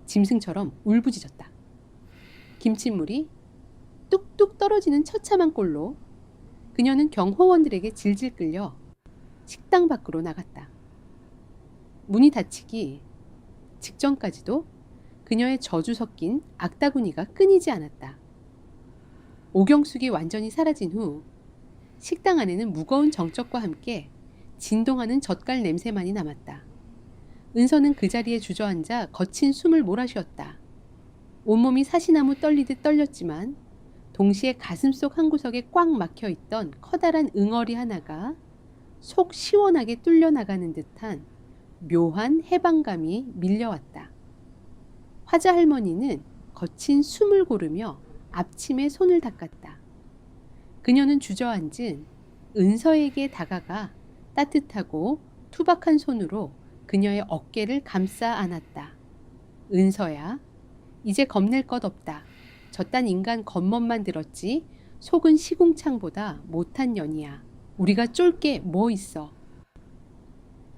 짐승처럼 울부짖었다. 김칫물이 뚝뚝 떨어지는 처참한 꼴로 그녀는 경호원들에게 질질 끌려 식당 밖으로 나갔다. 문이 닫히기 직전까지도 그녀의 저주 섞인 악다구니가 끊이지 않았다. 오경숙이 완전히 사라진 후 식당 안에는 무거운 정적과 함께 진동하는 젓갈 냄새만이 남았다. 은서는 그 자리에 주저앉아 거친 숨을 몰아쉬었다. 온몸이 사시나무 떨리듯 떨렸지만 동시에 가슴속 한 구석에 꽉 막혀있던 커다란 응어리 하나가 속 시원하게 뚫려 나가는 듯한 묘한 해방감이 밀려왔다. 화자 할머니는 거친 숨을 고르며 앞침에 손을 닦았다. 그녀는 주저앉은 은서에게 다가가 따뜻하고 투박한 손으로 그녀의 어깨를 감싸 안았다. 은서야, 이제 겁낼 것 없다. 저딴 인간 겉멋만 들었지 속은 시궁창보다 못한 년이야. 우리가 쫄 게 뭐 있어.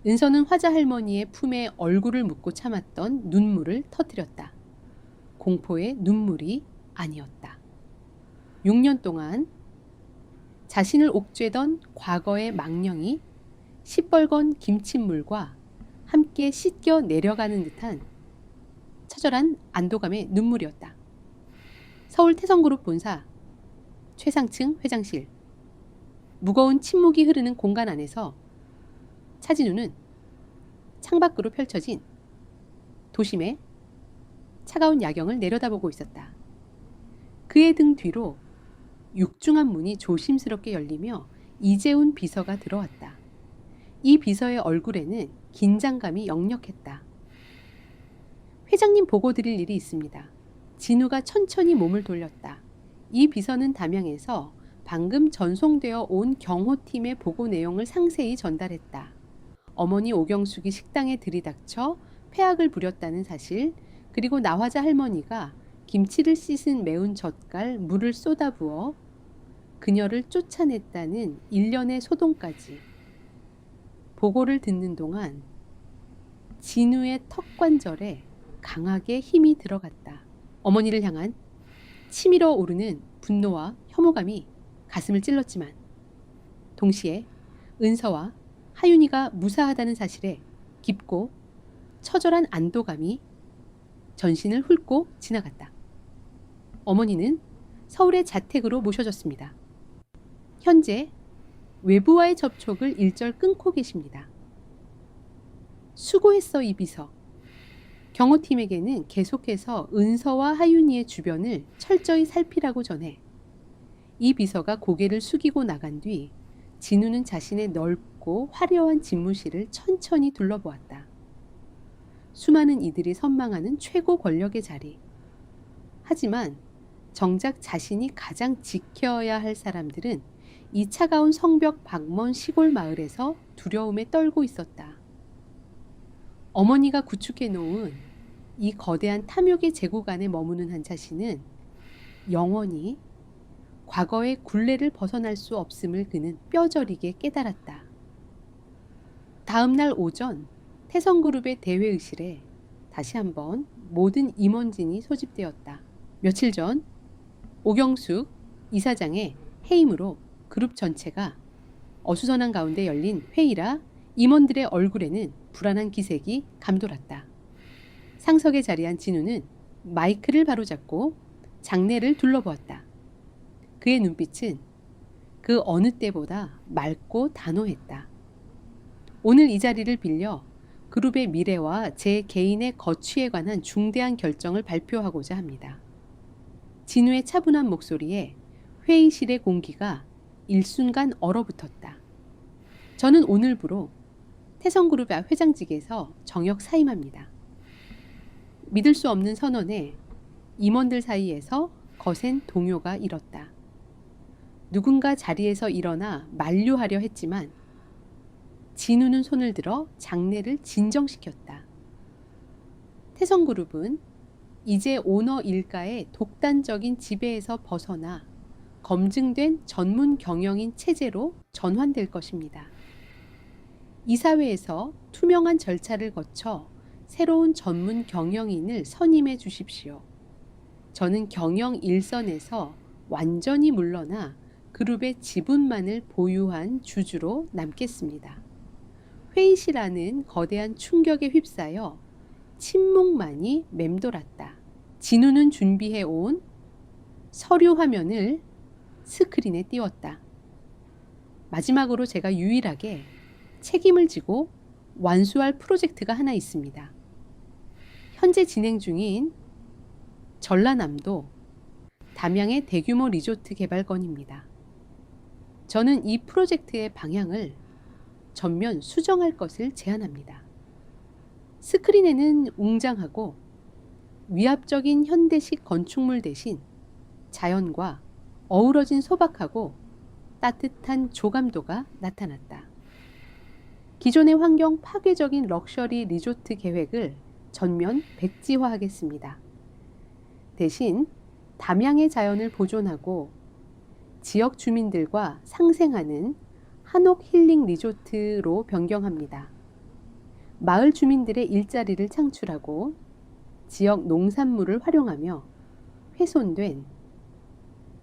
은서는 화자 할머니의 품에 얼굴을 묻고 참았던 눈물을 터뜨렸다. 공포의 눈물이 아니었다. 6년 동안 자신을 옥죄던 과거의 망령이 시뻘건 김칫물과 함께 씻겨 내려가는 듯한 처절한 안도감의 눈물이었다. 서울 태성그룹 본사 최상층 회장실. 무거운 침묵이 흐르는 공간 안에서 차진우는 창밖으로 펼쳐진 도심의 차가운 야경을 내려다보고 있었다. 그의 등 뒤로 육중한 문이 조심스럽게 열리며 이재훈 비서가 들어왔다. 이 비서의 얼굴에는 긴장감이 역력했다. 회장님 보고 드릴 일이 있습니다. 진우가 천천히 몸을 돌렸다. 이 비서는 담양에서 방금 전송되어 온 경호팀의 보고 내용을 상세히 전달했다. 어머니 오경숙이 식당에 들이닥쳐 폐악을 부렸다는 사실, 그리고 나화자 할머니가 김치를 씻은 매운 젓갈 물을 쏟아부어 그녀를 쫓아냈다는 일련의 소동까지. 보고를 듣는 동안 진우의 턱관절에 강하게 힘이 들어갔다. 어머니를 향한 치밀어 오르는 분노와 혐오감이 가슴을 찔렀지만 동시에 은서와 하윤이가 무사하다는 사실에 깊고 처절한 안도감이 전신을 훑고 지나갔다. 어머니는 서울의 자택으로 모셔졌습니다. 현재 외부와의 접촉을 일절 끊고 계십니다. 수고했어, 이 비서. 경호팀에게는 계속해서 은서와 하윤이의 주변을 철저히 살피라고 전해 이 비서가 고개를 숙이고 나간 뒤 진우는 자신의 넓고 화려한 집무실을 천천히 둘러보았다. 수많은 이들이 선망하는 최고 권력의 자리. 하지만 정작 자신이 가장 지켜야 할 사람들은 이 차가운 성벽 밖먼 시골 마을에서 두려움에 떨고 있었다. 어머니가 구축해 놓은 이 거대한 탐욕의 제국 안에 머무는 한 자신은 영원히 과거의 굴레를 벗어날 수 없음을 그는 뼈저리게 깨달았다. 다음 날 오전 태성그룹의 대회의실에 다시 한번 모든 임원진이 소집되었다. 며칠 전 오경숙 이사장의 해임으로 그룹 전체가 어수선한 가운데 열린 회의라 임원들의 얼굴에는 불안한 기색이 감돌았다. 상석에 자리한 진우는 마이크를 바로잡고 장내를 둘러보았다. 그의 눈빛은 그 어느 때보다 맑고 단호했다. 오늘 이 자리를 빌려 그룹의 미래와 제 개인의 거취에 관한 중대한 결정을 발표하고자 합니다. 진우의 차분한 목소리에 회의실의 공기가 일순간 얼어붙었다. 저는 오늘부로 태성그룹의 회장직에서 정역 사임합니다. 믿을 수 없는 선언에 임원들 사이에서 거센 동요가 일었다. 누군가 자리에서 일어나 만류하려 했지만 진우는 손을 들어 장내를 진정시켰다. 태성그룹은 이제 오너 일가의 독단적인 지배에서 벗어나 검증된 전문 경영인 체제로 전환될 것입니다. 이사회에서 투명한 절차를 거쳐 새로운 전문 경영인을 선임해 주십시오. 저는 경영 일선에서 완전히 물러나 그룹의 지분만을 보유한 주주로 남겠습니다. 회의실 안은 거대한 충격에 휩싸여 침묵만이 맴돌았다. 진우는 준비해 온 서류 화면을 스크린에 띄웠다. 마지막으로 제가 유일하게 책임을 지고 완수할 프로젝트가 하나 있습니다. 현재 진행 중인 전라남도 담양의 대규모 리조트 개발 건입니다. 저는 이 프로젝트의 방향을 전면 수정할 것을 제안합니다. 스크린에는 웅장하고 위압적인 현대식 건축물 대신 자연과 어우러진 소박하고 따뜻한 조감도가 나타났다. 기존의 환경 파괴적인 럭셔리 리조트 계획을 전면 백지화하겠습니다. 대신 담양의 자연을 보존하고 지역 주민들과 상생하는 한옥 힐링 리조트로 변경합니다. 마을 주민들의 일자리를 창출하고 지역 농산물을 활용하며 훼손된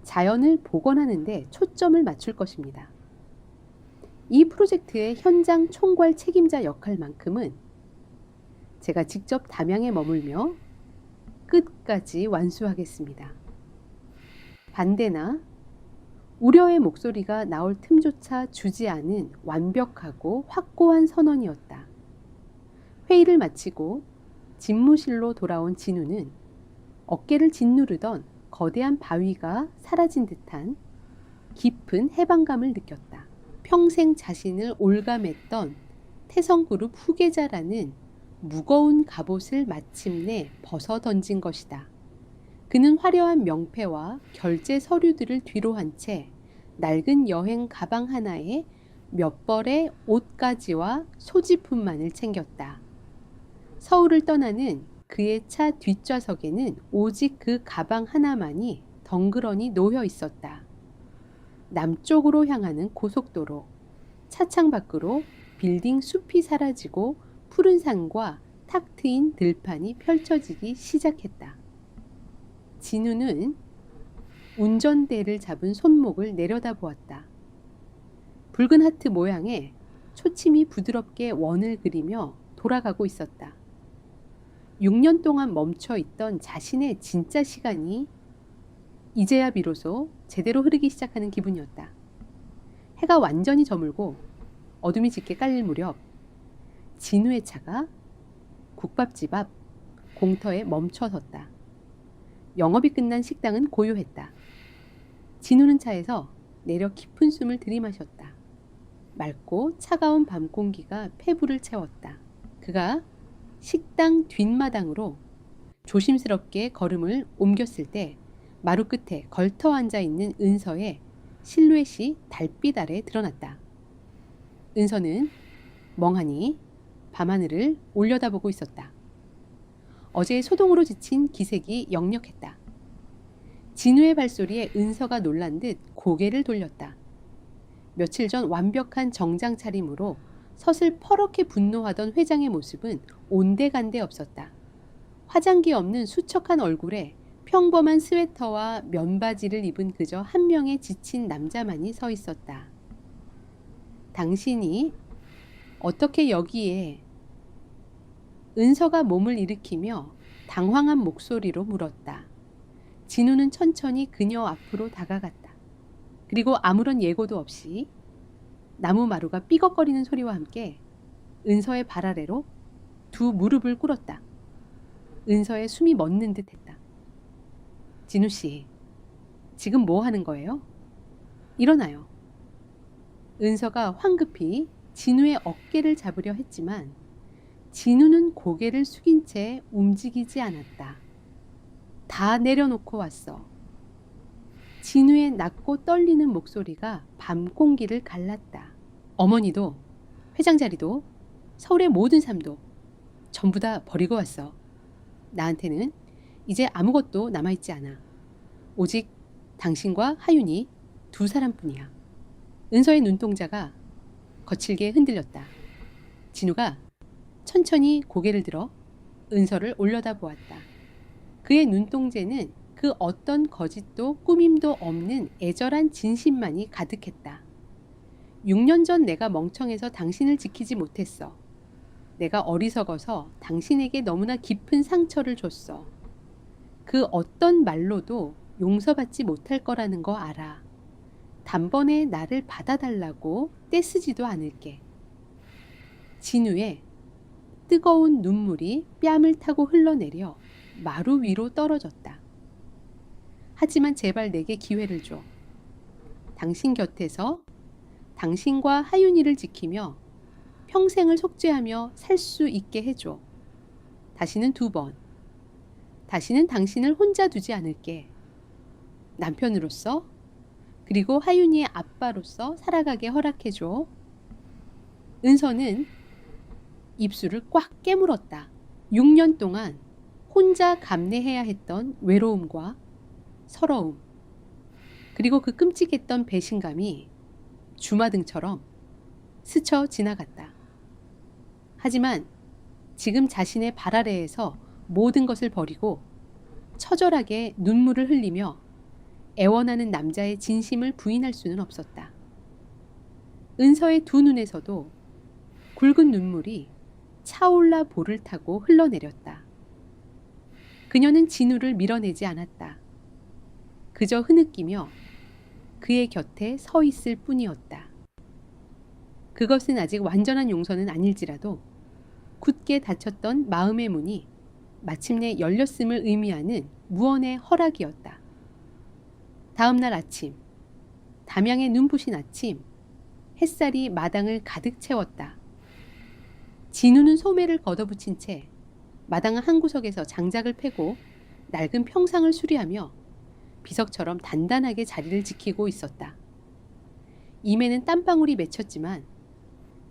자연을 복원하는 데 초점을 맞출 것입니다. 이 프로젝트의 현장 총괄 책임자 역할만큼은 제가 직접 담양에 머물며 끝까지 완수하겠습니다. 반대나 우려의 목소리가 나올 틈조차 주지 않은 완벽하고 확고한 선언이었다. 회의를 마치고 집무실로 돌아온 진우는 어깨를 짓누르던 거대한 바위가 사라진 듯한 깊은 해방감을 느꼈다. 평생 자신을 올감했던 태성그룹 후계자라는 무거운 갑옷을 마침내 벗어 던진 것이다. 그는 화려한 명패와 결제 서류들을 뒤로 한 채 낡은 여행 가방 하나에 몇 벌의 옷가지와 소지품만을 챙겼다. 서울을 떠나는 그의 차 뒷좌석에는 오직 그 가방 하나만이 덩그러니 놓여 있었다. 남쪽으로 향하는 고속도로, 차창 밖으로 빌딩 숲이 사라지고 푸른 산과 탁 트인 들판이 펼쳐지기 시작했다. 진우는 운전대를 잡은 손목을 내려다보았다. 붉은 하트 모양의 초침이 부드럽게 원을 그리며 돌아가고 있었다. 6년 동안 멈춰 있던 자신의 진짜 시간이 이제야 비로소 제대로 흐르기 시작하는 기분이었다. 해가 완전히 저물고 어둠이 짙게 깔릴 무렵 진우의 차가 국밥집 앞 공터에 멈춰 섰다. 영업이 끝난 식당은 고요했다. 진우는 차에서 내려 깊은 숨을 들이마셨다. 맑고 차가운 밤 공기가 폐부를 채웠다. 그가 식당 뒷마당으로 조심스럽게 걸음을 옮겼을 때 마루 끝에 걸터 앉아 있는 은서의 실루엣이 달빛 아래 드러났다. 은서는 멍하니 밤하늘을 올려다보고 있었다. 어제의 소동으로 지친 기색이 역력했다. 진우의 발소리에 은서가 놀란 듯 고개를 돌렸다. 며칠 전 완벽한 정장 차림으로 서슬 퍼렇게 분노하던 회장의 모습은 온데간데 없었다. 화장기 없는 수척한 얼굴에 평범한 스웨터와 면바지를 입은 그저 한 명의 지친 남자만이 서 있었다. 당신이 어떻게 여기에? 은서가 몸을 일으키며 당황한 목소리로 물었다. 진우는 천천히 그녀 앞으로 다가갔다. 그리고 아무런 예고도 없이 나무 마루가 삐걱거리는 소리와 함께 은서의 발 아래로 두 무릎을 꿇었다. 은서의 숨이 멎는 듯 했다. 진우 씨, 지금 뭐 하는 거예요? 일어나요. 은서가 황급히 진우의 어깨를 잡으려 했지만 진우는 고개를 숙인 채 움직이지 않았다. 다 내려놓고 왔어. 진우의 낮고 떨리는 목소리가 밤 공기를 갈랐다. 어머니도, 회장 자리도, 서울의 모든 삶도 전부 다 버리고 왔어. 나한테는 이제 아무것도 남아있지 않아. 오직 당신과 하윤이 두 사람뿐이야. 은서의 눈동자가 거칠게 흔들렸다. 진우가 천천히 고개를 들어 은서를 올려다보았다. 그의 눈동자는 그 어떤 거짓도 꾸밈도 없는 애절한 진심만이 가득했다. 6년 전 내가 멍청해서 당신을 지키지 못했어. 내가 어리석어서 당신에게 너무나 깊은 상처를 줬어. 그 어떤 말로도 용서받지 못할 거라는 거 알아. 단번에 나를 받아달라고 떼쓰지도 않을게. 진우의 뜨거운 눈물이 뺨을 타고 흘러내려 마루 위로 떨어졌다. 하지만 제발 내게 기회를 줘. 당신 곁에서 당신과 하윤이를 지키며 평생을 속죄하며 살 수 있게 해줘. 다시는 2번. 다시는 당신을 혼자 두지 않을게. 남편으로서 그리고 하윤이의 아빠로서 살아가게 허락해줘. 은서는 입술을 꽉 깨물었다. 6년 동안 혼자 감내해야 했던 외로움과 서러움, 그리고 그 끔찍했던 배신감이 주마등처럼 스쳐 지나갔다. 하지만 지금 자신의 발 아래에서 모든 것을 버리고 처절하게 눈물을 흘리며 애원하는 남자의 진심을 부인할 수는 없었다. 은서의 두 눈에서도 굵은 눈물이 차올라 볼을 타고 흘러내렸다. 그녀는 진우를 밀어내지 않았다. 그저 흐느끼며 그의 곁에 서 있을 뿐이었다. 그것은 아직 완전한 용서는 아닐지라도 굳게 닫혔던 마음의 문이 마침내 열렸음을 의미하는 무언의 허락이었다. 다음 날 아침, 담양의 눈부신 아침, 햇살이 마당을 가득 채웠다. 진우는 소매를 걷어붙인 채 마당 한 구석에서 장작을 패고 낡은 평상을 수리하며 비석처럼 단단하게 자리를 지키고 있었다. 입에는 땀방울이 맺혔지만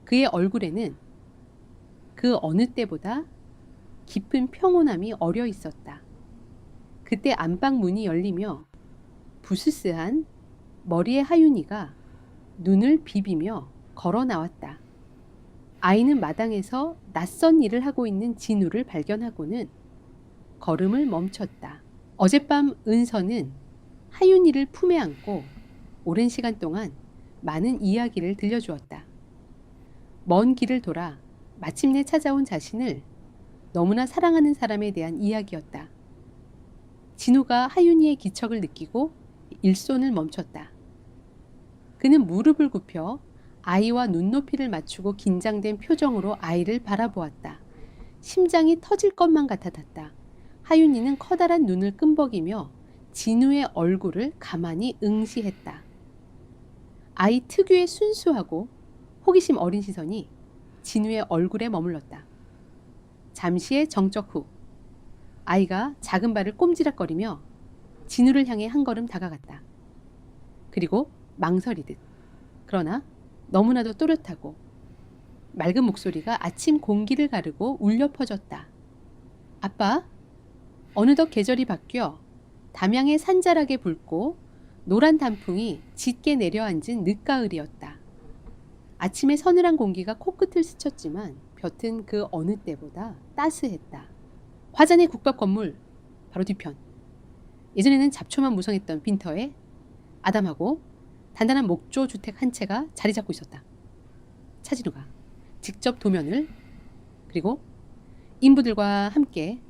그의 얼굴에는 그 어느 때보다 깊은 평온함이 어려 있었다. 그때 안방 문이 열리며 부스스한 머리의 하윤이가 눈을 비비며 걸어 나왔다. 아이는 마당에서 낯선 일을 하고 있는 진우를 발견하고는 걸음을 멈췄다. 어젯밤 은서는 하윤이를 품에 안고 오랜 시간 동안 많은 이야기를 들려주었다. 먼 길을 돌아 마침내 찾아온 자신을 너무나 사랑하는 사람에 대한 이야기였다. 진우가 하윤이의 기척을 느끼고 일손을 멈췄다. 그는 무릎을 굽혀 아이와 눈높이를 맞추고 긴장된 표정으로 아이를 바라보았다. 심장이 터질 것만 같았다. 하윤이는 커다란 눈을 끔벅이며 진우의 얼굴을 가만히 응시했다. 아이 특유의 순수하고 호기심 어린 시선이 진우의 얼굴에 머물렀다. 잠시의 정적 후 아이가 작은 발을 꼼지락거리며 진우를 향해 한 걸음 다가갔다. 그리고 망설이듯, 그러나 너무나도 또렷하고 맑은 목소리가 아침 공기를 가르고 울려 퍼졌다. 아빠, 어느덧 계절이 바뀌어 담양의 산자락에 붉고 노란 단풍이 짙게 내려앉은 늦가을이었다. 아침의 서늘한 공기가 코끝을 스쳤지만 볕은 그 어느 때보다 따스했다. 화잔의 국밥 건물 바로 뒤편. 예전에는 잡초만 무성했던 빈터에 아담하고 단단한 목조 주택 한 채가 자리 잡고 있었다. 차진우가 직접 도면을 그리고 인부들과 함께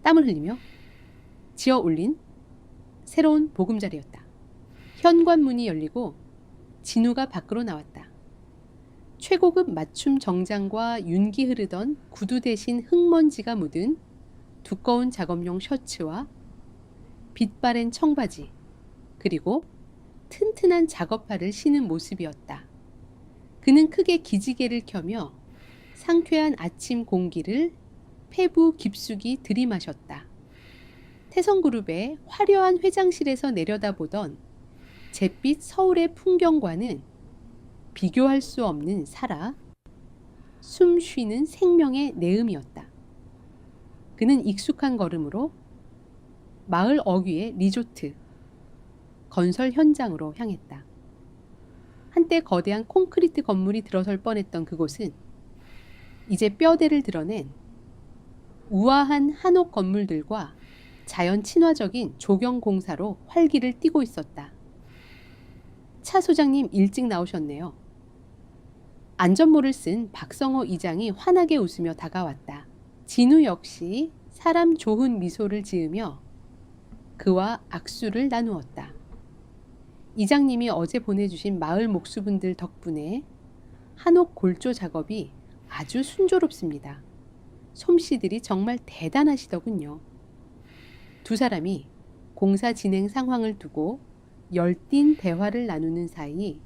땀을 흘리며 지어 올린 새로운 보금자리였다. 현관문이 열리고 진우가 밖으로 나왔다. 최고급 맞춤 정장과 윤기 흐르던 구두 대신 흙먼지가 묻은 두꺼운 작업용 셔츠와 빛바랜 청바지, 그리고 튼튼한 작업화를 신은 모습이었다. 그는 크게 기지개를 켜며 상쾌한 아침 공기를 폐부 깊숙이 들이마셨다. 태성그룹의 화려한 회장실에서 내려다보던 잿빛 서울의 풍경과는 비교할 수 없는 살아 숨 쉬는 생명의 내음이었다. 그는 익숙한 걸음으로 마을 어귀의 리조트, 건설 현장으로 향했다. 한때 거대한 콘크리트 건물이 들어설 뻔했던 그곳은 이제 뼈대를 드러낸 우아한 한옥 건물들과 자연 친화적인 조경 공사로 활기를 띠고 있었다. 차 소장님 일찍 나오셨네요. 안전모를 쓴 박성호 이장이 환하게 웃으며 다가왔다. 진우 역시 사람 좋은 미소를 지으며 그와 악수를 나누었다. 이장님이 어제 보내주신 마을 목수분들 덕분에 한옥 골조 작업이 아주 순조롭습니다. 솜씨들이 정말 대단하시더군요. 두 사람이 공사 진행 상황을 두고 열띤 대화를 나누는 사이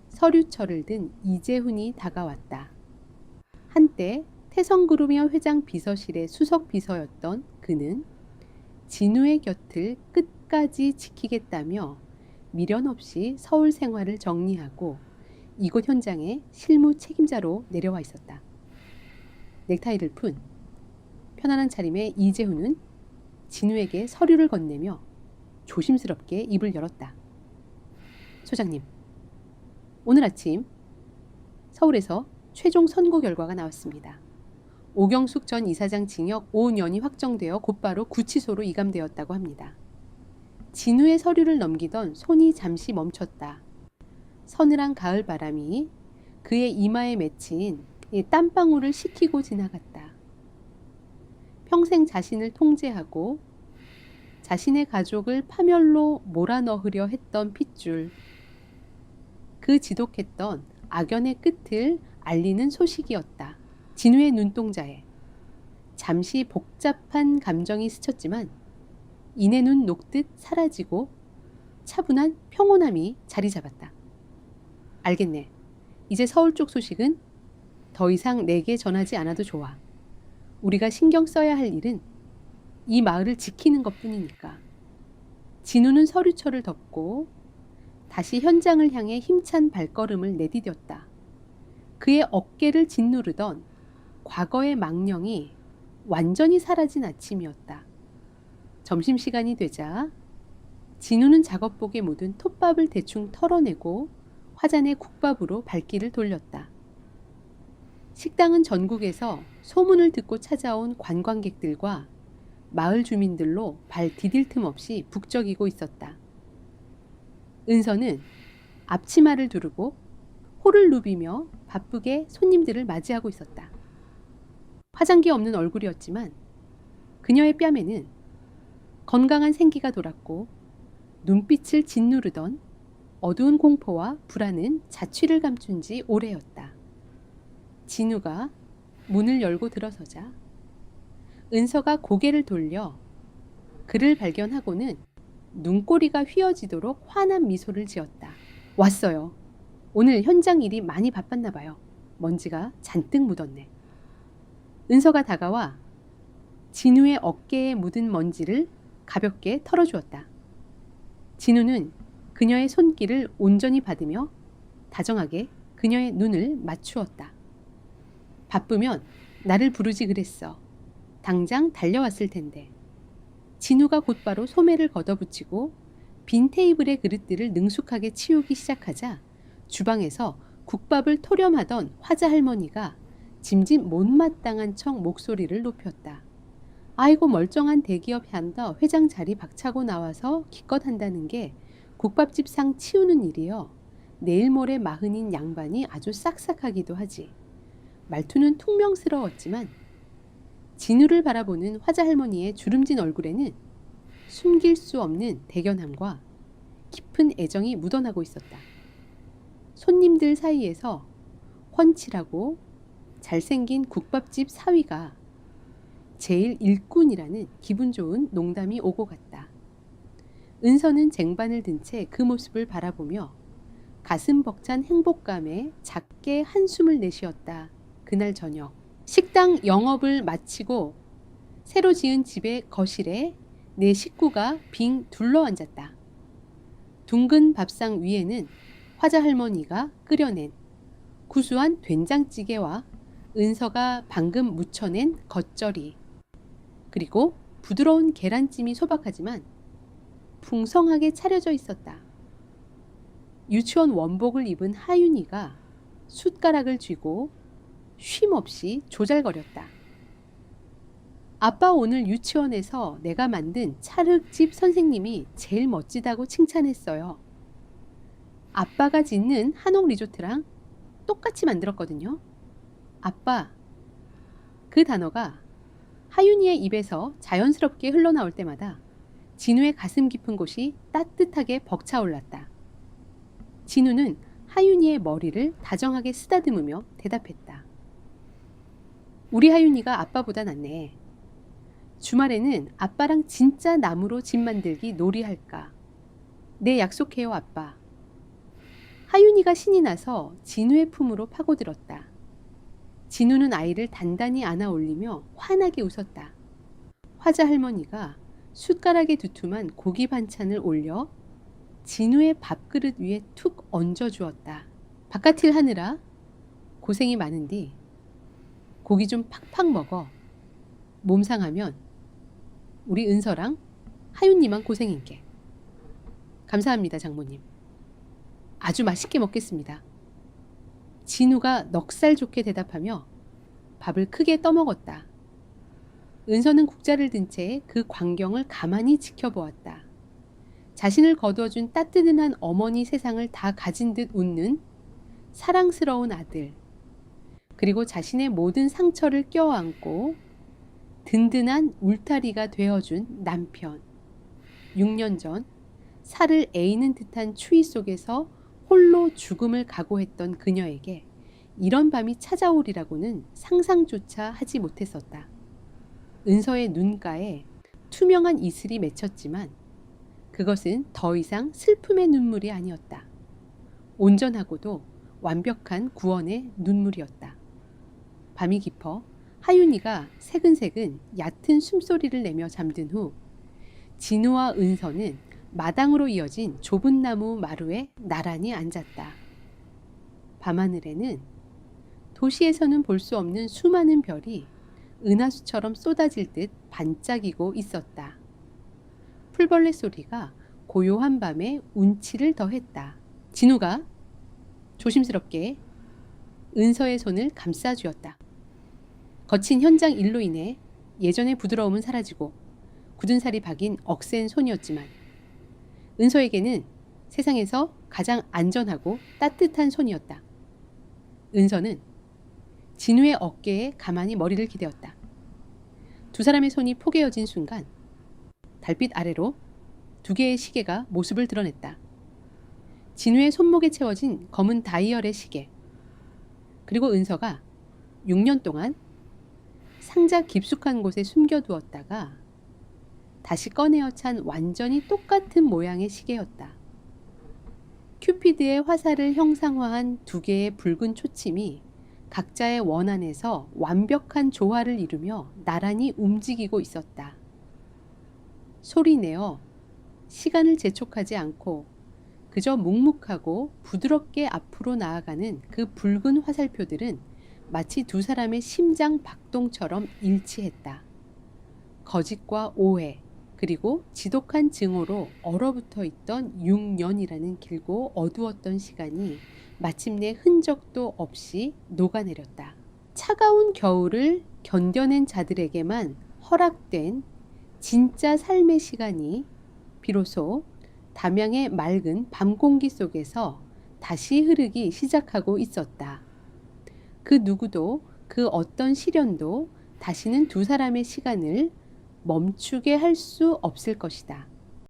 서류철을 든 이재훈이 다가왔다. 한때 태성그룹의 회장 비서실의 수석 비서였던 그는 진우의 곁을 끝까지 지키겠다며 미련 없이 서울 생활을 정리하고 이곳 현장의 실무 책임자로 내려와 있었다. 넥타이를 푼 편안한 차림의 이재훈은 진우에게 서류를 건네며 조심스럽게 입을 열었다. 소장님, 오늘 아침 서울에서 최종 선고 결과가 나왔습니다. 오경숙 전 이사장 징역 5년이 확정되어 곧바로 구치소로 이감되었다고 합니다. 진우의 서류를 넘기던 손이 잠시 멈췄다. 서늘한 가을 바람이 그의 이마에 맺힌 땀방울을 식히고 지나갔다. 평생 자신을 통제하고 자신의 가족을 파멸로 몰아넣으려 했던 핏줄. 그 지독했던 악연의 끝을 알리는 소식이었다. 진우의 눈동자에 잠시 복잡한 감정이 스쳤지만 이내 눈 녹듯 사라지고 차분한 평온함이 자리 잡았다. 알겠네. 이제 서울 쪽 소식은 더 이상 내게 전하지 않아도 좋아. 우리가 신경 써야 할 일은 이 마을을 지키는 것뿐이니까. 진우는 서류철을 덮고 다시 현장을 향해 힘찬 발걸음을 내디뎠다. 그의 어깨를 짓누르던 과거의 망령이 완전히 사라진 아침이었다. 점심시간이 되자 진우는 작업복에 묻은 톱밥을 대충 털어내고 화잔의 국밥으로 발길을 돌렸다. 식당은 전국에서 소문을 듣고 찾아온 관광객들과 마을 주민들로 발 디딜 틈 없이 북적이고 있었다. 은서는 앞치마를 두르고 호를 누비며 바쁘게 손님들을 맞이하고 있었다. 화장기 없는 얼굴이었지만 그녀의 뺨에는 건강한 생기가 돌았고 눈빛을 짓누르던 어두운 공포와 불안은 자취를 감춘 지 오래였다. 진우가 문을 열고 들어서자 은서가 고개를 돌려 그를 발견하고는 눈꼬리가 휘어지도록 환한 미소를 지었다. 왔어요. 오늘 현장 일이 많이 바빴나 봐요. 먼지가 잔뜩 묻었네. 은서가 다가와 진우의 어깨에 묻은 먼지를 가볍게 털어주었다. 진우는 그녀의 손길을 온전히 받으며 다정하게 그녀의 눈을 맞추었다. 바쁘면 나를 부르지 그랬어. 당장 달려왔을 텐데. 진우가 곧바로 소매를 걷어붙이고 빈 테이블의 그릇들을 능숙하게 치우기 시작하자 주방에서 국밥을 토렴하던 화자 할머니가 짐짓 못마땅한 척 목소리를 높였다. 아이고 멀쩡한 대기업 한다 회장 자리 박차고 나와서 기껏 한다는 게 국밥집 상 치우는 일이요. 내일 모레 마흔인 양반이 아주 싹싹하기도 하지. 말투는 퉁명스러웠지만 진우를 바라보는 화자 할머니의 주름진 얼굴에는 숨길 수 없는 대견함과 깊은 애정이 묻어나고 있었다. 손님들 사이에서 훤칠하고 잘생긴 국밥집 사위가 제일 일꾼이라는 기분 좋은 농담이 오고 갔다. 은서는 쟁반을 든 채 그 모습을 바라보며 가슴 벅찬 행복감에 작게 한숨을 내쉬었다. 그날 저녁 식당 영업을 마치고 새로 지은 집의 거실에 네 식구가 빙 둘러앉았다. 둥근 밥상 위에는 화자 할머니가 끓여낸 구수한 된장찌개와 은서가 방금 무쳐낸 겉절이 그리고 부드러운 계란찜이 소박하지만 풍성하게 차려져 있었다. 유치원 원복을 입은 하윤이가 숟가락을 쥐고 쉼없이 조잘거렸다. 아빠 오늘 유치원에서 내가 만든 찰흙집 선생님이 제일 멋지다고 칭찬했어요. 아빠가 짓는 한옥 리조트랑 똑같이 만들었거든요. 아빠, 그 단어가 하윤이의 입에서 자연스럽게 흘러나올 때마다 진우의 가슴 깊은 곳이 따뜻하게 벅차올랐다. 진우는 하윤이의 머리를 다정하게 쓰다듬으며 대답했다. 우리 하윤이가 아빠보다 낫네. 주말에는 아빠랑 진짜 나무로 집 만들기 놀이할까. 네, 약속해요, 아빠. 하윤이가 신이 나서 진우의 품으로 파고들었다. 진우는 아이를 단단히 안아 올리며 환하게 웃었다. 화자 할머니가 숟가락에 두툼한 고기 반찬을 올려 진우의 밥그릇 위에 툭 얹어 주었다. 바깥일 하느라 고생이 많은디 고기 좀 팍팍 먹어. 몸 상하면 우리 은서랑 하윤님만 고생인게. 감사합니다, 장모님. 아주 맛있게 먹겠습니다. 진우가 넉살 좋게 대답하며 밥을 크게 떠먹었다. 은서는 국자를 든 채 그 광경을 가만히 지켜보았다. 자신을 거두어준 따뜻한 어머니 세상을 다 가진 듯 웃는 사랑스러운 아들, 그리고 자신의 모든 상처를 껴안고 든든한 울타리가 되어준 남편. 6년 전 살을 에이는 듯한 추위 속에서 홀로 죽음을 각오했던 그녀에게 이런 밤이 찾아오리라고는 상상조차 하지 못했었다. 은서의 눈가에 투명한 이슬이 맺혔지만 그것은 더 이상 슬픔의 눈물이 아니었다. 온전하고도 완벽한 구원의 눈물이었다. 밤이 깊어 하윤이가 새근새근 얕은 숨소리를 내며 잠든 후 진우와 은서는 마당으로 이어진 좁은 나무 마루에 나란히 앉았다. 밤하늘에는 도시에서는 볼 수 없는 수많은 별이 은하수처럼 쏟아질 듯 반짝이고 있었다. 풀벌레 소리가 고요한 밤에 운치를 더했다. 진우가 조심스럽게 은서의 손을 감싸주었다. 거친 현장 일로 인해 예전의 부드러움은 사라지고 굳은 살이 박인 억센 손이었지만 은서에게는 세상에서 가장 안전하고 따뜻한 손이었다. 은서는 진우의 어깨에 가만히 머리를 기대었다. 두 사람의 손이 포개어진 순간 달빛 아래로 두 개의 시계가 모습을 드러냈다. 진우의 손목에 채워진 검은 다이얼의 시계, 그리고 은서가 6년 동안 상자 깊숙한 곳에 숨겨두었다가 다시 꺼내어 찬 완전히 똑같은 모양의 시계였다. 큐피드의 화살을 형상화한 두 개의 붉은 초침이 각자의 원 안에서 완벽한 조화를 이루며 나란히 움직이고 있었다. 소리내어 시간을 재촉하지 않고 그저 묵묵하고 부드럽게 앞으로 나아가는 그 붉은 화살표들은 마치 두 사람의 심장 박동처럼 일치했다. 거짓과 오해, 그리고 지독한 증오로 얼어붙어 있던 6년이라는 길고 어두웠던 시간이 마침내 흔적도 없이 녹아내렸다. 차가운 겨울을 견뎌낸 자들에게만 허락된 진짜 삶의 시간이 비로소 담양의 맑은 밤 공기 속에서 다시 흐르기 시작하고 있었다. 그 누구도 그 어떤 시련도 다시는 두 사람의 시간을 멈추게 할 수 없을 것이다.